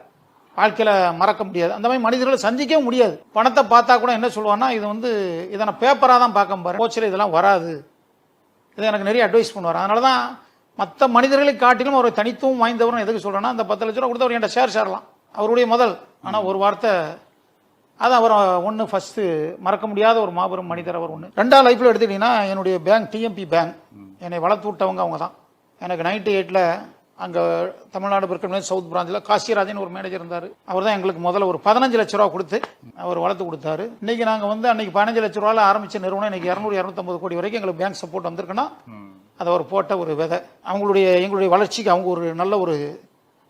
S1: வாழ்க்கையில் மறக்க முடியாது. அந்த மாதிரி மனிதர்களை சந்திக்கவும் முடியாது. பணத்தை பார்த்தா கூட என்ன சொல்லுவான்னா, இது வந்து இதை நான் பேப்பராக தான் பார்க்க பாரு, கோச்சில் இதெல்லாம் வராது. இதை எனக்கு நிறைய அட்வைஸ் பண்ணுவார். அதனால தான் மற்ற மனிதர்களை காட்டிலும் ஒரு தனித்துவம் வாய்ந்தவரும் எதுக்கு சொல்கிறேன்னா, அந்த 10 லட்ச ரூபா கொடுத்து அவர் என்கிட்ட சேரலாம் அவருடைய முதல். ஆனால் ஒரு வார்த்தை அது அவர் ஒன்று ஃபஸ்ட்டு மறக்க முடியாத ஒரு மாபெரும் மனிதர் அவர் ஒன்று. 2வது லைஃப்பில் எடுத்துக்கிட்டிங்கன்னா என்னுடைய பேங்க் டிஎம்பி பேங்க் என்னை வளர்த்து விட்டவங்க அவங்க தான். எனக்கு 98 அங்கே தமிழ்நாடு பிற்கமே சவுத் பிரான்ச்சில் காசிராஜன் ஒரு மேனேஜர் இருந்தார். அவர் தான் எங்களுக்கு முதல்ல ஒரு 15 லட்ச ரூபா கொடுத்து அவர் வளர்த்து கொடுத்தாரு. இன்றைக்கி நாங்கள் வந்து அன்றைக்கி 15 லட்ச ரூபாயில் ஆரம்பித்த நிறுவனம் இன்றைக்கி 200-250 கோடி வரைக்கும் எங்களுக்கு பேங்க் சப்போர்ட் வந்திருக்குன்னா அதை அவர் போட்ட ஒரு விதை. எங்களுடைய வளர்ச்சிக்கு அவங்க ஒரு நல்ல ஒரு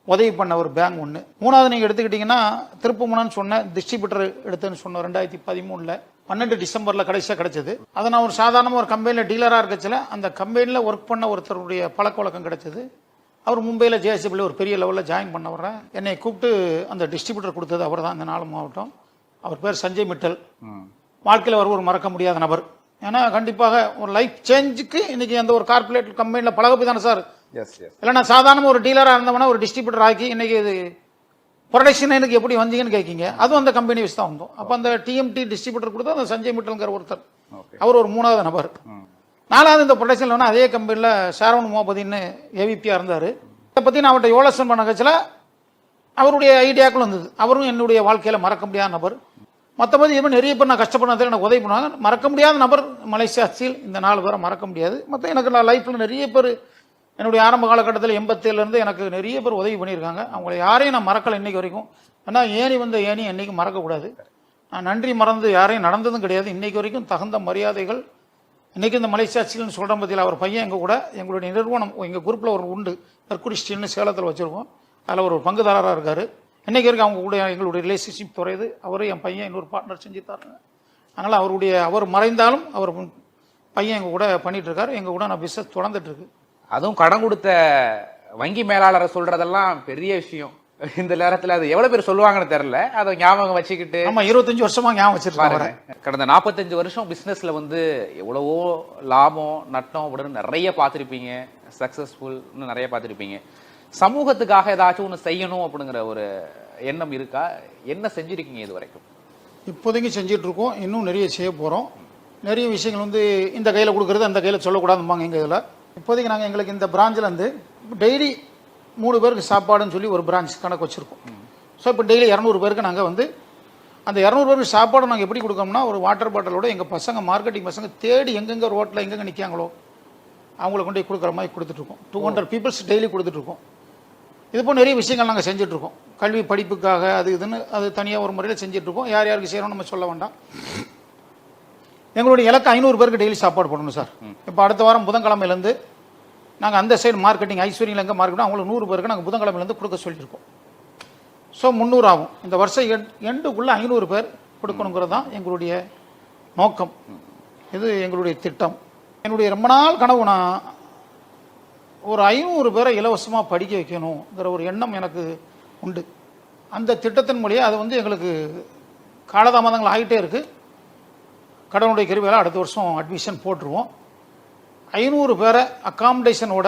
S1: உதவி பண்ண ஒரு பேங்க் ஒன்று. 3வது நீங்கள் எடுத்துக்கிட்டிங்கன்னா திருப்புமுனன்னு சொன்ன டிஸ்ட்ரிபியூட்டர் எடுத்துன்னு சொன்னோம் 2013 12 டிசம்பரில் கடைசியாக கிடைச்சது. அதை நான் ஒரு சாதாரணமாக ஒரு கம்பெனியில் டீலராக இருக்கச்சில் அந்த கம்பெனியில் ஒர்க் பண்ண ஒருத்தருடைய பழக்க வழக்கம் கிடைச்சது. அவர் மும்பையில் ஜேஎஸ்பியில் ஒரு பெரிய லெவலில் ஜாயின் பண்ண வர்றேன். என்னை கூப்பிட்டு அந்த டிஸ்ட்ரிபியூட்டர் கொடுத்தது அவர் தான். இந்த 4 மாவட்டம். அவர் பேர் சஞ்சய் மிட்டல். வாழ்க்கையில் அவர் ஒரு மறக்க முடியாத நபர். ஏன்னா கண்டிப்பாக ஒரு லைஃப் சேஞ்சுக்கு இன்னைக்கு அந்த ஒரு கார்பரேட் கம்பெனியில் பழக போய் தானே சார். இல்லை நான் சாதாரண ஒரு டீலராக இருந்தவனா ஒரு டிஸ்ட்ரிபியூட்டர் ஆக்கி இன்னைக்கு இது ப்ரொடக்ஷன் எனக்கு எப்படி வந்தீங்கன்னு கேட்கிங்க. அதுவும் அந்த கம்பெனி வச்சு தான் வந்தோம். அப்போ அந்த டிஎம்டி டிஸ்ட்ரிபியூட்டர் கொடுத்தா அந்த சஞ்சய் மிட்டல்ங்கிற ஒருத்தர், அவர் ஒரு 3வது நபர். 4வது இந்த ப்ரொடக்ஷனில் வேணால் அதே கம்பெனியில் ஷாரவன் மோபதின்னு ஏவிபியாக இருந்தார். இதை பற்றி நான் அவர்கிட்ட யோலசன் பண்ண கட்சியில் அவருடைய ஐடியாக்கள் வந்தது. அவரும் என்னுடைய வாழ்க்கையில் மறக்க முடியாத நபர். மற்றபடி இது நிறைய பேர் நான் கஷ்டப்படாத எனக்கு உதவி பண்ணுவாங்க. மறக்க முடியாத நபர் மலேசியா ஸ்டீல். இந்த 4 பேரை மறக்க முடியாது. மற்ற எனக்கு நான் லைஃப்பில் நிறைய பேர் என்னுடைய ஆரம்ப காலகட்டத்தில் 87 எனக்கு நிறைய பேர் உதவி பண்ணியிருக்காங்க. அவங்கள யாரையும் நான் மறக்கலை இன்னைக்கு வரைக்கும். ஏன்னா ஏணி வந்த ஏணி என்றைக்கும் மறக்கக்கூடாது. நான் நன்றி மறந்து யாரையும் நடந்ததும் கிடையாது. இன்னைக்கு வரைக்கும் தகுந்த மரியாதைகள். இன்றைக்கி இந்த மலேசியா ஸ்டீல்னு சொல்கிற பற்றியில் அவர் பையன் எங்கள் கூட எங்களுடைய நிறுவனம் எங்கள் குரூப்பில் ஒரு உண்டு, மெர்க்குரி ஸ்டீல்னு சேலத்தில் வச்சுருக்கோம். அதில் ஒரு பங்குதாரராக இருக்கார். இன்றைக்கி வரைக்கும் அவங்க கூட எங்களுடைய ரிலேஷன்ஷிப் துறையுது. அவரும் என் பையன் இன்னொரு பார்ட்னர் செஞ்சு தராங்க. அதனால் அவர் மறைந்தாலும் அவர் பையன் எங்கள் கூட பண்ணிகிட்ருக்காரு. எங்கள் கூட நான் பிஸ்னஸ் தொடர்ந்துட்டுருக்கு.
S2: அதுவும் கடன் கொடுத்த வங்கி மேலாளரை சொல்றதெல்லாம் பெரிய விஷயம். இந்த நேரத்தில் அது எவ்வளவு பேர் சொல்லுவாங்கன்னு தெரியல. அதை ஞாபகம் வச்சுக்கிட்டு
S1: 25 வருஷமா ஞாபகம் வச்சிருக்காங்க.
S2: கடந்த 45 வருஷம் பிசினஸ்ல வந்து எவ்வளவோ லாபம் நட்டம் அப்படின்னு நிறைய பார்த்துருப்பீங்க. சக்சஸ்ஃபுல்னு நிறைய பார்த்துருப்பீங்க. சமூகத்துக்காக ஏதாச்சும் ஒன்று செய்யணும் அப்படிங்கிற ஒரு எண்ணம் இருக்கா? என்ன செஞ்சிருக்கீங்க இது வரைக்கும்?
S1: இப்போதைக்கு செஞ்சுட்டு இருக்கோம். இன்னும் நிறைய செய்ய போகிறோம். நிறைய விஷயங்கள் வந்து இந்த கையில் கொடுக்குறது அந்த கையில் சொல்லக்கூடாதும்பாங்க எங்கள் இதில். இப்போதைக்கு நாங்கள் எங்களுக்கு இந்த பிரான்ச்சில் வந்து டெய்லி 3 பேருக்கு சாப்பாடுன்னு சொல்லி ஒரு பிரான்ச் கணக்கு வச்சுருக்கோம். ஸோ இப்போ டெய்லி 200 பேருக்கு நாங்கள் வந்து அந்த 200 பேருக்கு சாப்பாடு நாங்கள் எப்படி கொடுக்கோம்னா, ஒரு வாட்டர் பாட்டிலோட எங்கள் பசங்க மார்க்கெட்டிங் பசங்க தேடி எங்கெங்கே ரோட்டில் எங்கெங்கே நிற்காங்களோ அவங்கள கொண்டு போய் கொடுக்குற மாதிரி கொடுத்துட்ருக்கோம். 200 பீப்புள்ஸ் டெய்லி கொடுத்துட்ருக்கோம். இது போல் நிறைய விஷயங்கள் நாங்கள் செஞ்சிட்ருக்கோம். கல்வி படிப்புக்காக அது இதுன்னு அது தனியாக ஒரு முறையில் செஞ்சிட்ருக்கோம். யார் யாருக்கு செய்யணும்னு நம்ம சொல்ல வேண்டாம். எங்களுடைய இலக்கு 500 பேருக்கு டெய்லி சாப்பாடு போடணும் சார். இப்போ அடுத்த வாரம் புதன்கிழமையிலேருந்து நாங்கள் அந்த சைடு மார்க்கெட்டிங் ஐஸ்வர்யில் எங்கே மார்க்கெட்டிங் அவங்களுக்கு 100 பேருக்கு நாங்கள் புதன்கிழமையிலேருந்து கொடுக்க சொல்லியிருக்கோம். ஸோ 300 ஆகும். இந்த வருஷம் எண்டுக்குள்ளே 500 பேர் கொடுக்கணுங்கிறது தான் எங்களுடைய நோக்கம். இது எங்களுடைய திட்டம். என்னுடைய ரொம்ப நாள் கனவு, நான் ஒரு 500 பேரை இலவசமாக படிக்க வைக்கணுங்கிற ஒரு எண்ணம் எனக்கு உண்டு. அந்த திட்டத்தின் மூலியம் அது வந்து எங்களுக்கு காலதாமதங்கள் ஆகிட்டே இருக்குது. கடனுடைய கருவியால் அடுத்த வருஷம் அட்மிஷன் போட்டுருவோம். 500 பேரை அக்காமடேஷனோட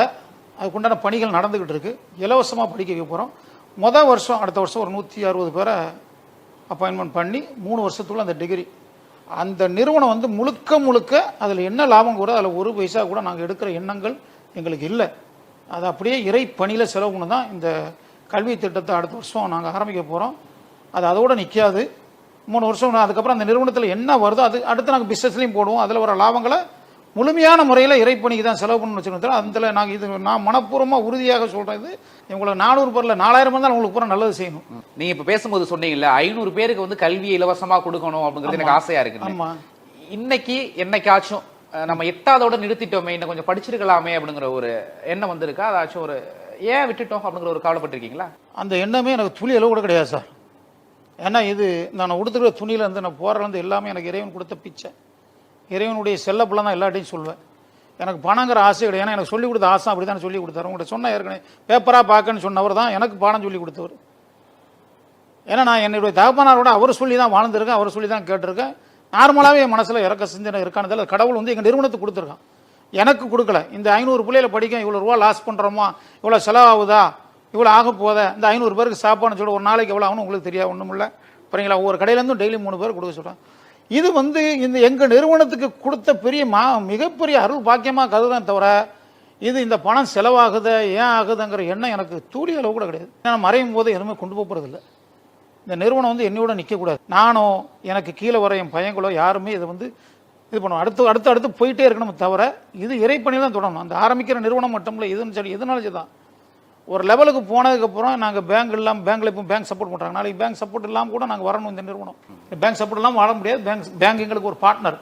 S1: அதுக்குண்டான பணிகள் நடந்துக்கிட்டு இருக்குது. இலவசமாக படிக்க வைக்க போகிறோம். வருஷம் அடுத்த வருஷம் ஒரு 160 பேரை அப்பாயின்மெண்ட் பண்ணி 3 வருஷத்துக்குள்ள அந்த டிகிரி. அந்த நிறுவனம் வந்து முழுக்க அதில் என்ன லாபம் கூட அதில் 1 பைசா கூட நாங்கள் எடுக்கிற எண்ணங்கள் எங்களுக்கு இல்லை. அது அப்படியே இறை பணியில் செலவு பண்ண தான் இந்த கல்வி திட்டத்தை அடுத்த வருஷம் நாங்கள் ஆரம்பிக்க போகிறோம். அது அதோடு நிற்காது. 3 வருஷம் அதுக்கப்புறம் அந்த நிறுவனத்தில் என்ன வருதோ அது அடுத்து நாங்கள் பிஸ்னஸ்லையும் போடுவோம். அதில் வர லாபங்களை முழுமையான முறையில் இறைப்பணிக்கு தான் செலவு பண்ணணும்னு வச்சுக்கணும். அதில் நாங்கள் நான் மனப்பூர்வமாக உறுதியாக சொல்கிறேன். இது உங்களை 400 பேரில் 4000 இருந்தாலும் உங்களுக்கு பூரா நல்லது செய்யணும்.
S2: நீங்கள் இப்போ பேசும்போது சொன்னீங்கல்ல 500 பேருக்கு வந்து கல்வியை இலவசமாக கொடுக்கணும் அப்படிங்கிறது எனக்கு ஆசையாக இருக்கு.
S1: ஆமாம்,
S2: இன்னைக்கு என்னைக்காச்சும் நம்ம எட்டாவதோட நிறுத்திட்டோமே, இன்னும் கொஞ்சம் படிச்சிருக்கலாமே அப்படிங்கிற ஒரு எண்ணம் வந்திருக்கா? அதாச்சும் ஒரு ஏன் விட்டுட்டோம் அப்படிங்கிற ஒரு கவலைப்பட்டிருக்கீங்களா?
S1: அந்த எண்ணமே எனக்கு துளி அளவு கூட கிடையாது சார். ஏன்னா இது நான் உடுத்துக்கிற துணியில இருந்து நான் போறதுலேருந்து எல்லாமே எனக்கு இறைவன் கொடுத்த பிச்சை. இறைவனுடைய செல்ல பிள்ளை தான் எல்லாட்டையும் சொல்வேன். எனக்கு பணங்கிற ஆசை கிடையாது. ஏன்னா எனக்கு சொல்லிக் கொடுத்த ஆசை அப்படி தானே சொல்லி கொடுத்தாரு. உங்கள்கிட்ட சொன்ன ஏற்கனவே பேப்பராக பார்க்கன்னு சொன்னவர் தான் எனக்கு பாடம் சொல்லி கொடுத்தவர். ஏன்னா நான் என்னுடைய தகப்பனாரோட அவர் சொல்லி தான் வாழ்ந்துருக்கேன், அவர் சொல்லி தான் கேட்டிருக்கேன். நார்மலாகவே என் மனசில் இறக்க சிந்தனை இருக்கானதில் கடவுள் வந்து எங்கள் நிறுவனத்துக்கு கொடுத்துருக்கான், எனக்கு கொடுக்கல. இந்த 500 பிள்ளைகளை படிக்க இவ்வளோ ரூபா லாஸ் பண்ணுறோமா, இவ்வளோ செலவாகுதா, இவ்வளோ ஆக போதா, இந்த 500 பேருக்கு சாப்பாடுன்னு சொல்ல ஒரு நாளைக்கு எவ்வளோ ஆகணும் உங்களுக்கு தெரியாது, ஒன்றும் இல்லை. சரிங்களா? ஒவ்வொரு கடையிலேருந்தும் டெய்லி 3 பேர் கொடுக்க சொல்கிறேன். இது வந்து இந்த எங்கள் நிறுவனத்துக்கு கொடுத்த பெரிய மிகப்பெரிய அருள் பாக்கியமாக கருதுதான் தவிர இது இந்த பணம் செலவாகுது ஏன் ஆகுதுங்கிற எண்ணம் எனக்கு தூளி அளவு கூட கிடையாது. நான் மறையும் போது எதுவுமே கொண்டு போகிறதில்லை. இந்த நிறுவனம் வந்து என்னையோட நிற்கக்கூடாது. நானும் எனக்கு கீழே வர என் பையங்களோ யாருமே இதை வந்து இது பண்ணுவோம். அடுத்து போயிட்டே இருக்கணும் தவிர இது இறைப்பணி தான் தொடரணும். அந்த ஆரம்பிக்கிற நிறுவனம் மட்டும் இல்லை, இதுன்னு சொல்லி எதுனாலும் தான் ஒரு லெவலுக்கு போனதுக்கப்புறம் நாங்கள் பேங்க் இல்லாமல் பேங்க்கில் இப்போ பேங்க் சப்போர்ட் பண்ணுறாங்க. நாளைக்கு பேங்க் சப்போர்ட் இல்லாமல் கூட நாங்கள் வரணும். இந்த நிறுவனம் பேங்க் சப்போர்ட் இல்லாமல் வாழ முடியாது. பேங்க் எங்களுக்கு ஒரு பார்ட்னர்.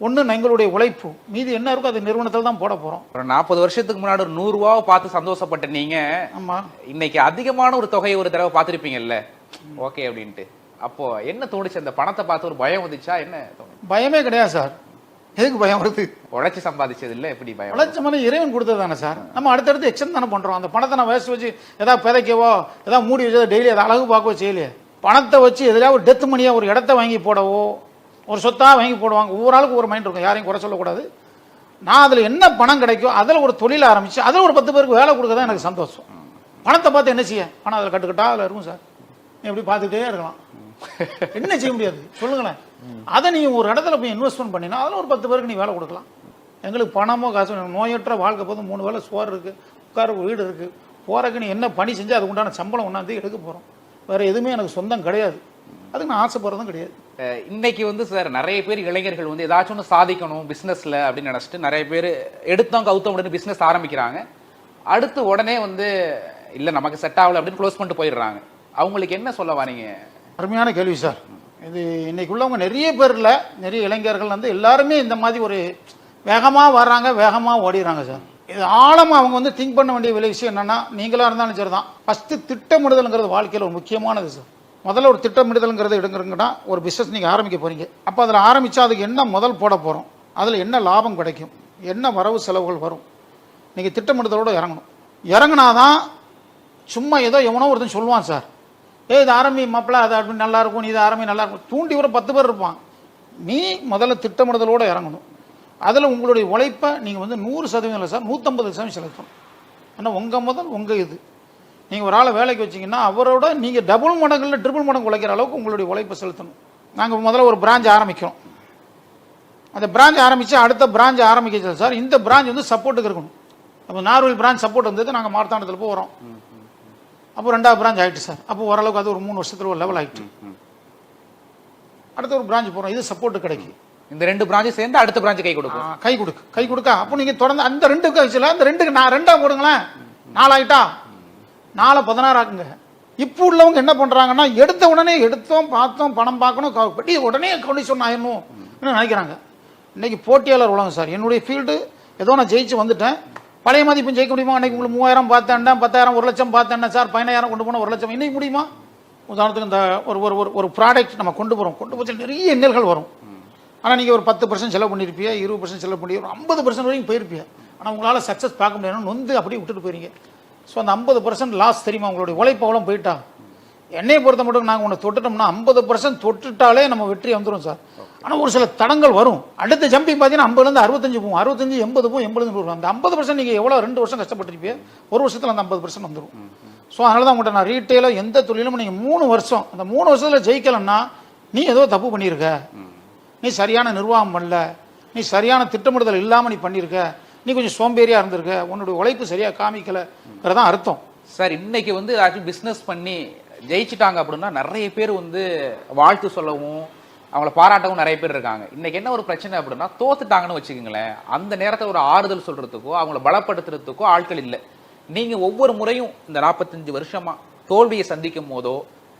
S1: ஒன்று எங்களுடைய உழைப்பு, மீதி என்ன இருக்கோ அது நிறுவனத்தில் தான் போட போகிறோம்.
S2: ஒரு 40 வருஷத்துக்கு முன்னாடி ஒரு 100 ரூபாவை பார்த்து சந்தோஷப்பட்ட நீங்க
S1: ஆமாம்
S2: இன்னைக்கு அதிகமான ஒரு தொகையை ஒரு தடவை பார்த்துருப்பீங்கல்ல, ஓகே அப்படின்ட்டு. அப்போ என்ன தோணுச்சு? அந்த பணத்தை பார்த்து ஒரு பயம் வந்துச்சா? என்ன தோணுச்சு?
S1: பயமே கிடையாது சார். எதுக்கு பயம் வருது?
S2: உழைச்சி சம்பாதிச்சது இல்லை, எப்படி பயம்?
S1: உழைச்ச மாதிரி இறைவன் கொடுத்தது தானே சார். நம்ம அடுத்தடுத்து எக்ஸ்டன் தானே பண்ணுறோம். அந்த பணத்தை நான் வேஸ்ட் வச்சு ஏதாவது பிதைக்கவோ ஏதாவது மூடி வச்சதோ டெய்லி அதை அழகு பார்க்கவோ செய்யலையே. பணத்தை வச்சு எதிராக ஒரு டெத் மணியாக ஒரு இடத்த வாங்கி போடவோ ஒரு சொத்தாக வாங்கி போடுவாங்க. ஒவ்வொரு ஆளுக்கு ஒரு மைண்ட் இருக்கும், யாரையும் குறை சொல்லக்கூடாது. நான் அதில் என்ன பணம் கிடைக்கும் அதில் ஒரு தொழில் ஆரம்பித்து அதில் ஒரு 10 பேருக்கு வேலை கொடுக்க தான் எனக்கு சந்தோஷம். பணத்தை பார்த்து என்ன செய்ய? பணம் அதில் கட்டுக்கட்டா அதில் இருக்கும் சார். நீ எப்படி பார்த்துக்கிட்டே இருக்கலாம், என்ன செய்ய முடியாது சொல்லுங்களேன். அதை நீ ஒரு இடத்துல போய் இன்வெஸ்ட்மெண்ட் பண்ணினா அதில் ஒரு 10 பேருக்கு நீ வேலை கொடுக்கலாம். எங்களுக்கு பணமோ காசோ நோயற்ற வாழ்க்கை போதும். 3 வேளை சோறு இருக்குது, உட்கார வீடு இருக்குது, போறதுக்கு நீ என்ன பணி செஞ்சு அதுக்கு உண்டான சம்பளம் ஒன்றாந்து எடுக்க போகிறோம். வேறு எதுவுமே எனக்கு சொந்தம் கிடையாது, அதுக்கு நான் ஆசைப்படுறதும் கிடையாது.
S2: இன்னைக்கு வந்து சார் நிறைய பேர் இளைஞர்கள் வந்து ஏதாச்சும் ஒன்று சாதிக்கணும் பிஸ்னஸில் அப்படின்னு நினச்சிட்டு நிறைய பேர் எடுத்தோம் கவுத்தோம் அப்படின்னு பிஸ்னஸ் ஆரம்பிக்கிறாங்க. அடுத்து உடனே வந்து இல்லை நமக்கு செட் ஆகலை அப்படின்னு க்ளோஸ் பண்ணிட்டு போயிடுறாங்க. அவங்களுக்கு என்ன சொல்ல வரீங்க?
S1: அருமையான கேள்வி சார். இது இன்னைக்கு உள்ளவங்க நிறைய பேரில் நிறைய இளைஞர்கள் வந்து எல்லாருமே இந்த மாதிரி ஒரு வேகமாக வர்றாங்க, வேகமாக ஓடிடுறாங்க சார். இது ஆழமாக அவங்க வந்து திங்க் பண்ண வேண்டிய விஷயம் என்னென்னா, நீங்களாக இருந்தாலும் சரி தான், ஃபஸ்ட்டு திட்டமிடுதல்ங்கிறது வாழ்க்கையில் ஒரு முக்கியமானது சார். முதல்ல ஒரு திட்டமிடுதல்ங்கிறது எடுங்கிறங்கன்னா ஒரு பிஸ்னஸ் நீங்கள் ஆரம்பிக்க போகிறீங்க. அப்போ அதில் ஆரம்பித்தா அதுக்கு என்ன முதல் போட போகிறோம், அதில் என்ன லாபம் கிடைக்கும், என்ன வரவு செலவுகள் வரும், நீங்கள் திட்டமிடுதலோடு இறங்கணும். இறங்கினாதான் சும்மா ஏதோ எவனோ ஒருத்தன் சொல்லுவான் சார், இது ஆரம்பி மாப்பிள்ள அது அப்படி நல்லா இருக்கும், நீ இது ஆரம்பி நல்லா இருக்கும், தூண்டி வர 10 பேர் இருப்பான். நீ முதல்ல திட்டமிடுதலோடு இறங்கணும். அதில் உங்களுடைய உழைப்பை நீங்கள் வந்து 100% இல்லை சார், 150% செலுத்தணும். ஏன்னா உங்கள் முதல் உங்கள் இது. நீங்கள் ஒரு ஆளை வேலைக்கு வச்சிங்கன்னா அவரோட நீங்கள் டபுள் மடங்கு இல்லை ட்ரிபிள் மடங்கு உழைக்கிற அளவுக்கு உங்களுடைய உழைப்பை செலுத்தணும். நாங்கள் முதல்ல ஒரு பிரான்ச் ஆரம்பிக்கிறோம். அந்த பிரான்ச் ஆரம்பித்து அடுத்த பிரான்ச் ஆரம்பிக்க சார், இந்த பிரான்ச் வந்து சப்போர்ட்டுக்கு இருக்கணும். அப்போ நார்வல் பிரான்ச் சப்போர்ட் வந்தது, நாங்கள் மார்த்தாண்டத்தில் போய் வரோம். அப்போ 2வது பிரான்ச் ஆகிட்டு சார். அப்போ ஓரளவுக்கு அது ஒரு 3 வருஷத்துல ஒரு லெவல் ஆகிட்டு அடுத்த ஒரு பிரான்ச் போகிறோம், இது சப்போர்ட்டு கிடைக்கும்.
S2: இந்த 2 பிரான்ச் சேர்ந்து அடுத்த பிரான்ச் கை கொடுக்கும்.
S1: கை கொடுக்க அப்போ நீங்கள் தொடர்ந்து அந்த 2க்கு ஆச்சுல, அந்த 2க்கு நான் 2ஆக போடுங்களேன், 4 ஆகிட்டா 4 16 ஆக்குங்க. இப்போ உள்ளவங்க என்ன பண்ணுறாங்கன்னா, எடுத்த உடனே எடுத்தோம் பார்த்தோம் பணம் பார்க்கணும் படி உடனே கண்டிஷன் ஆயிடணும் நினைக்கிறாங்க. இன்னைக்கு போட்டியாளர் உலகம் சார். என்னுடைய ஃபீல்டு ஏதோ நான் ஜெயிச்சு வந்துட்டேன், பழைய மதிப்பு ஜெயிக்க முடியுமா? அன்னைக்கு உங்களுக்கு 3000 பார்த்தேன்டா, 10,000 1 லட்சம் பார்த்தேன்னா சார், 15,000 கொண்டு போனால் 1 லட்சம் இன்னைக்கு முடியுமா? உதாரணத்துக்கு இந்த ஒரு ப்ராடக்ட் நம்ம கொண்டு போச்சு நிறைய இன்னல்கள் வரும். ஆனால் நீங்கள் ஒரு 10% செலவு பண்ணியிருப்பீங்க, 20% செலவு பண்ணி ஒரு 50% வரைக்கும் போயிருப்பீங்க. ஆனால் உங்களால் சக்ஸஸ் பார்க்க முடியாது, நொந்து அப்படியே விட்டுட்டு போயிருங்க. ஸோ அந்த 50% லாஸ் தெரியுமா? உங்களுடைய உழைப்பு அவ்வளோ போயிட்டா. என்னையை பொறுத்த மட்டும் நாங்கள் ஒன்று தொட்டுட்டோம்னா 50% தொட்டுட்டாலே நம்ம வெற்றி வந்துடும் சார். ஆனால் ஒரு சில தடங்கள் வரும். அடுத்த ஜம்பிங் பார்த்தீங்கன்னா 50லேருந்து 65 போகும், 65 80 போகும், 80 வரும். அந்த 50% நீங்கள் எவ்வளோ 2 வருஷம் கஷ்டப்பட்டிருப்பீங்க, 1 வருஷத்தில் அந்த 50% வந்துடும். ஸோ அதனால தான் உங்கள்கிட்ட நான் ரீட்டெயிலாக எந்த தொழிலும் நீங்கள் 3 வருஷம், அந்த 3 வருஷத்தில் ஜெயிக்கலைன்னா நீ ஏதோ தப்பு பண்ணியிருக்க, நீ சரியான நிர்வாகம் பண்ணல, நீ சரியான திட்டமிடுதல் இல்லாமல் நீ பண்ணியிருக்க, நீ கொஞ்சம் சோம்பேறியாக இருந்திருக்க, உன்னுடைய உழைப்பு சரியாக காமிக்கலைங்கிறதான் அர்த்தம்
S2: சார். இன்னைக்கு வந்து பிஸ்னஸ் பண்ணி ஜெயிச்சுட்டாங்க அப்படின்னா நிறைய பேர் வந்து வாழ்த்து சொல்லவும் அவங்கள பாராட்டவும் நிறைய பேர் இருக்காங்க. இன்னைக்கு என்ன ஒரு பிரச்சனை அப்படின்னா, தோத்துட்டாங்கன்னு வச்சுக்கோங்களேன், அந்த நேரத்தை ஒரு ஆறுதல் சொல்றதுக்கோ அவங்கள பலப்படுத்துறதுக்கோ ஆட்கள் இல்லை. நீங்க ஒவ்வொரு முறையும் இந்த 45 வருஷமா தோல்வியை சந்திக்கும் போதோ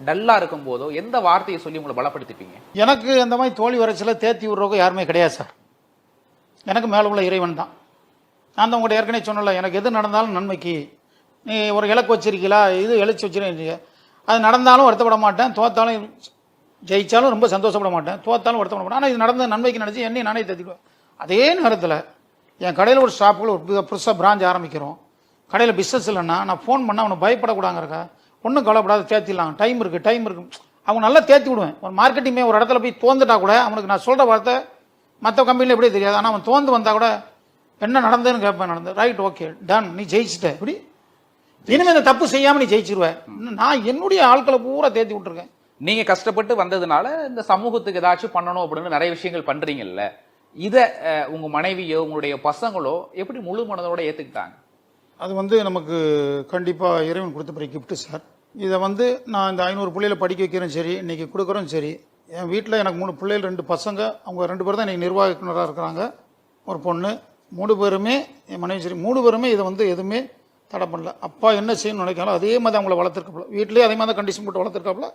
S2: டல்லா இருக்கும் போதோ எந்த வார்த்தையை சொல்லி உங்களை பலப்படுத்திப்பீங்க?
S1: எனக்கு அந்த மாதிரி தோல்வி வரைச்சில தேத்தி விடுறவங்க யாருமே கிடையாது சார். எனக்கு மேலே உள்ள இறைவன் தான். நான் தான் உங்கள்கிட்ட ஏற்கனவே சொன்னல, எனக்கு எது நடந்தாலும் நன்மைக்கு. நீ ஒரு இலக்கு வச்சிருக்கீங்களா, இது எழுச்சி வச்சிருக்கீங்க, அது நடந்தாலும் வருத்தப்பட மாட்டேன், தோத்தாலும் ஜெயிச்சாலும் ரொம்ப சந்தோஷப்பட மாட்டேன், தோத்தாலும் வருத்தப்பட மாட்டேன். ஆனால் இது நடந்த நன்மைக்கு நினச்சி என்னை நானே தேத்திக்குவேன். அதே நேரத்தில் என் கடையில் ஒரு ஷாப்புகள் ஒரு புதுசாக பிரான்ச் ஆரம்பிக்கிறோம், கடையில் பிஸ்னஸ் இல்லைன்னா நான் ஃபோன் பண்ணால் அவனை பயப்படக்கூடாங்கிறக்கா, ஒன்றும் கவலைப்படாத தேத்திடலாம், டைம் இருக்குது. அவங்க நல்லா தேத்தி விடுவேன். ஒரு மார்க்கெட்டிங்கே ஒரு இடத்துல போய் தோந்துட்டா கூட அவனுக்கு நான் சொல்கிற வார்த்தை மற்ற கம்பெனியில் எப்படியே தெரியாது. ஆனால் அவன் தோந்து வந்தால் கூட என்ன நடந்ததுன்னு கேட்பேன். நடந்தது ரைட், ஓகே, டன், நீ ஜெயிச்சிட்ட. இப்படி இனிமேல் இந்த தப்பு செய்யாமல் நீ ஜெயிச்சிருவேன். நான் என்னுடைய ஆட்களை பூரா தேத்தி விட்டுருக்கேன்.
S2: நீங்க கஷ்டப்பட்டு வந்ததுனால இந்த சமூகத்துக்கு ஏதாச்சும் பண்ணணும் அப்படின்னு நிறைய விஷயங்கள் பண்றீங்கல்ல, இத உங்க மனைவியோ உங்களுடைய பசங்களோ எப்படி முழு மனதோட ஏத்துக்கிட்டாங்க?
S1: அது நமக்கு கண்டிப்பாக இறைவன் கொடுத்த பெரிய கிஃப்ட்டு சார். இதை நான் இந்த 500 பிள்ளைகளை படிக்க வைக்கிறேன் சரி, இன்றைக்கி கொடுக்குறோம் சரி. என் வீட்டில் எனக்கு 3 பிள்ளைகள், 2 பசங்க, அவங்க 2 பேர் தான் இன்றைக்கி நிர்வாகத்தினராக இருக்கிறாங்க, ஒரு பொண்ணு. 3 பேருமே என் மனைவி சரி, 3 பேருமே இதை எதுவுமே தடை பண்ணல. அப்பா என்ன செய்யணும்னு நினைக்காலும் அதே மாதிரி அவங்கள வளர்த்துருக்காப்புல, வீட்டிலே அதே மாதிரி தான் கண்டிஷன் போட்டு வளர்த்துருக்காப்புல.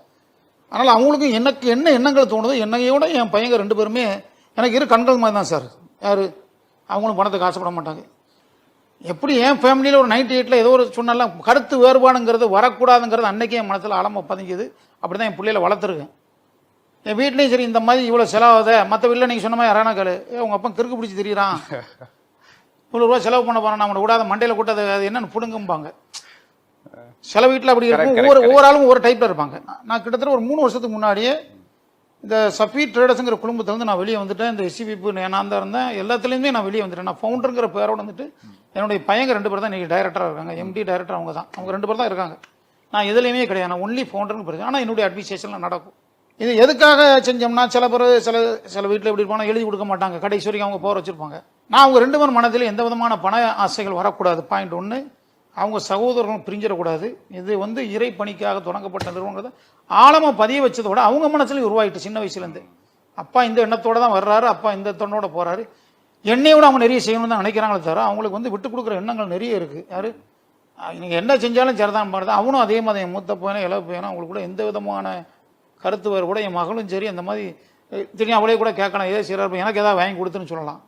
S1: அதனால் அவங்களுக்கும் எனக்கு என்ன எண்ணங்கள் தோணுதோ, என்னையோட என் பையங்க 2 பேருமே எனக்கு இரு கண்கள் மாதிரி தான் சார். யார் அவங்களும் பணத்துக்கு ஆசைப்பட மாட்டாங்க. எப்படி என் ஃபேமிலியில் ஒரு 98ல் ஏதோ ஒரு சொன்னால கருத்து வேறுபாடுங்கிறது வரக்கூடாதுங்கிறது அன்றைக்கே என் மனசில் ஆழமாக பதிஞ்சுது. அப்படி தான் என் பிள்ளைகளை வளர்த்துருக்கேன். என் வீட்லேயும் சரி, இந்த மாதிரி இவ்வளோ செலவாத, மற்ற வீட்டில் நீங்கள் சொன்ன மாதிரி யாரானா கேளு, உங்கள் அப்பா கிறுக்கு பிடிச்சி தெரியுறான், இவ்வளோ ரூபா செலவு பண்ண போகிறேன், நம்மளை விடாத மண்டையில் கூட்டாத, அது என்னென்னு பிடுங்கும்பாங்க. சில வீட்டில் அப்படி இருக்கும், ஒவ்வொரு ஆளும் ஒவ்வொரு டைப்பில் இருப்பாங்க. நான் கிட்டத்தட்ட ஒரு 3 வருஷத்துக்கு முன்னாடியே இந்த சஃபி ட்ரேடர்ஸுங்கிற குடும்பத்திலேருந்து நான் வெளியே வந்துட்டேன். இந்த எஸ்சிபிப்பு நான் தான் இருந்தேன், எல்லாத்துலேயுமே நான் வெளியே வந்துட்டேன். நான் ஃபவுண்டருங்கிற பேரோட என்னுடைய பையங்க 2 பேர் தான் இன்றைக்கி டைரக்டராக இருக்காங்க, எம்டி டைரக்டர் அவங்க தான். அவங்க 2 பேர் தான் இருக்காங்க. நான் எதுலேயுமே கிடையாது, நான் ஒன்லி ஃபவுண்டர்னு பிரச்சனை. ஆனால் என்னுடைய அட்மினிஸ்ட்ரேஷனில் நடக்கும். இது எதுக்காக செஞ்சோம்னா, சில பேர் சில வீட்டில் எப்படி இருப்பாங்க, எழுதி கொடுக்க மாட்டாங்க, கடைசி வரைக்கும் அவங்க போகிற வச்சுருப்பாங்க. நான் அவங்க 2 பேர் மனதில் எந்த விதமான பண ஆசைகள் வரக்கூடாது. பாயிண்ட் 1, அவங்க சகோதரர்களும் பிரிஞ்சிடக்கூடாது. இது இறை பணிக்காக தொடங்கப்பட்ட நிறுவனங்கிறத ஆழமாக பதிய வச்சதோட அவங்க மனசுலையும் உருவாயிட்டு. சின்ன வயசுலேருந்து அப்பா இந்த எண்ணத்தோடு தான் வர்றாரு, அப்பா இந்த எண்ணத்தோட போகிறாரு, என்னையோட அவங்க நிறைய செய்யணும்னு தான் நினைக்கிறாங்களே தவிர அவங்களுக்கு விட்டு கொடுக்குற எண்ணங்கள் நிறைய இருக்குது. யார் நீங்கள் என்ன செஞ்சாலும் சரிதான் பண்ணுறது. அவனும் அதே மாதிரி என் மூத்த பையனா இளவு பையனா அவங்களுக்கு கூட எந்த விதமான கருத்து வேறு கூட, என் மகளும் சரி அந்த மாதிரி தெரியும், அவளே கூட கேட்கலாம், ஏதோ செய்கிறாரு, எனக்கு ஏதாவது வாங்கி கொடுத்துன்னு சொல்லலாம்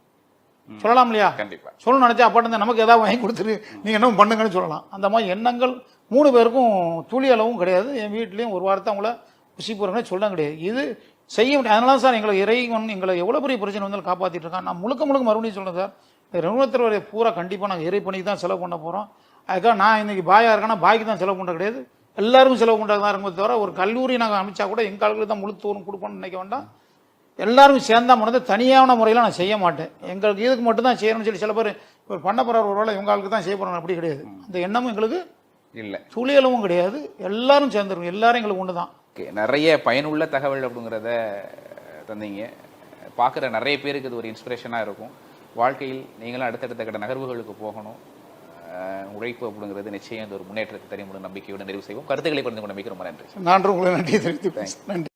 S1: இல்லையா?
S2: கண்டிப்பா
S1: சொல்லணும் நினச்சா அப்பாட்டு நமக்கு ஏதாவது வாங்கி கொடுத்துரு, நீங்கள் என்ன பண்ணுங்கன்னு சொல்லலாம். அந்த மாதிரி எண்ணங்கள் 3 பேருக்கும் துளி அளவும் கிடையாது. என் வீட்லேயும் ஒரு வாரத்தை அவங்கள குசி போகிறவங்களே சொல்ல கிடையாது. இது செய்ய முடியாது. அதனால சார் எங்களை இறைவன் எங்களை எவ்வளோ பெரிய பிரச்சனை வந்தாலும் காப்பாற்றிட்டு இருக்கான். நான் முழுக்க மறுபடியும் சொல்கிறேன் சார், இந்த நிறுவனத்தில் பூரா கண்டிப்பாக நாங்கள் இறை பணிக்கு தான் செலவு பண்ண போகிறோம். அதுக்காக நான் இன்றைக்கி பாயாக இருக்கேன்னா பாய்க்கு தான் செலவு பண்ணுறது கிடையாது, எல்லாருக்கும் செலவு பண்ணுறது தான் இருக்கும்போது தவிர ஒரு கல்லூரி நாங்கள் அமைச்சா கூட எங்கள் ஆளுக்கு தான் முழு தூரம் கொடுப்போம்னு நினைக்க வேண்டாம். எல்லாரும் சேர்ந்தா முடியாது, தனியான முறையில் நான் செய்ய மாட்டேன். எங்களுக்கு இதுக்கு மட்டும் தான் செய்யணும்னு சொல்லி சில பேர் ஒரு பண்ண போகிற ஒரு வேலை இவங்க ஆளுக்கு தான் செய்ய போகிறாங்க, அப்படி கிடையாது. அந்த எண்ணமும் எங்களுக்கு இல்லை, துளியளவும் கிடையாது. எல்லாரும் சேர்ந்துருக்கும், எல்லாரும் எங்களுக்கு ஒன்று தான்.
S2: நிறைய பயனுள்ள தகவல் அப்படிங்கிறத தந்தீங்க. பார்க்குற நிறைய பேருக்கு இது ஒரு இன்ஸ்பிரேஷனாக இருக்கும். வாழ்க்கையில் நீங்களும் அடுத்தடுத்த கட்ட நகர்வுகளுக்கு போகணும். உழைப்பு அப்படிங்கிறது நிச்சயம் ஒரு முன்னேற்றத்தை தெரியும் நம்பிக்கையோடு நிறைவு செய்வோம். கருத்துக்களை பகிர்ந்து கொண்ட நம்பிக்கை ரொம்ப நன்றி.
S1: நான் உங்களை நன்றி தெரிவித்து நன்றி.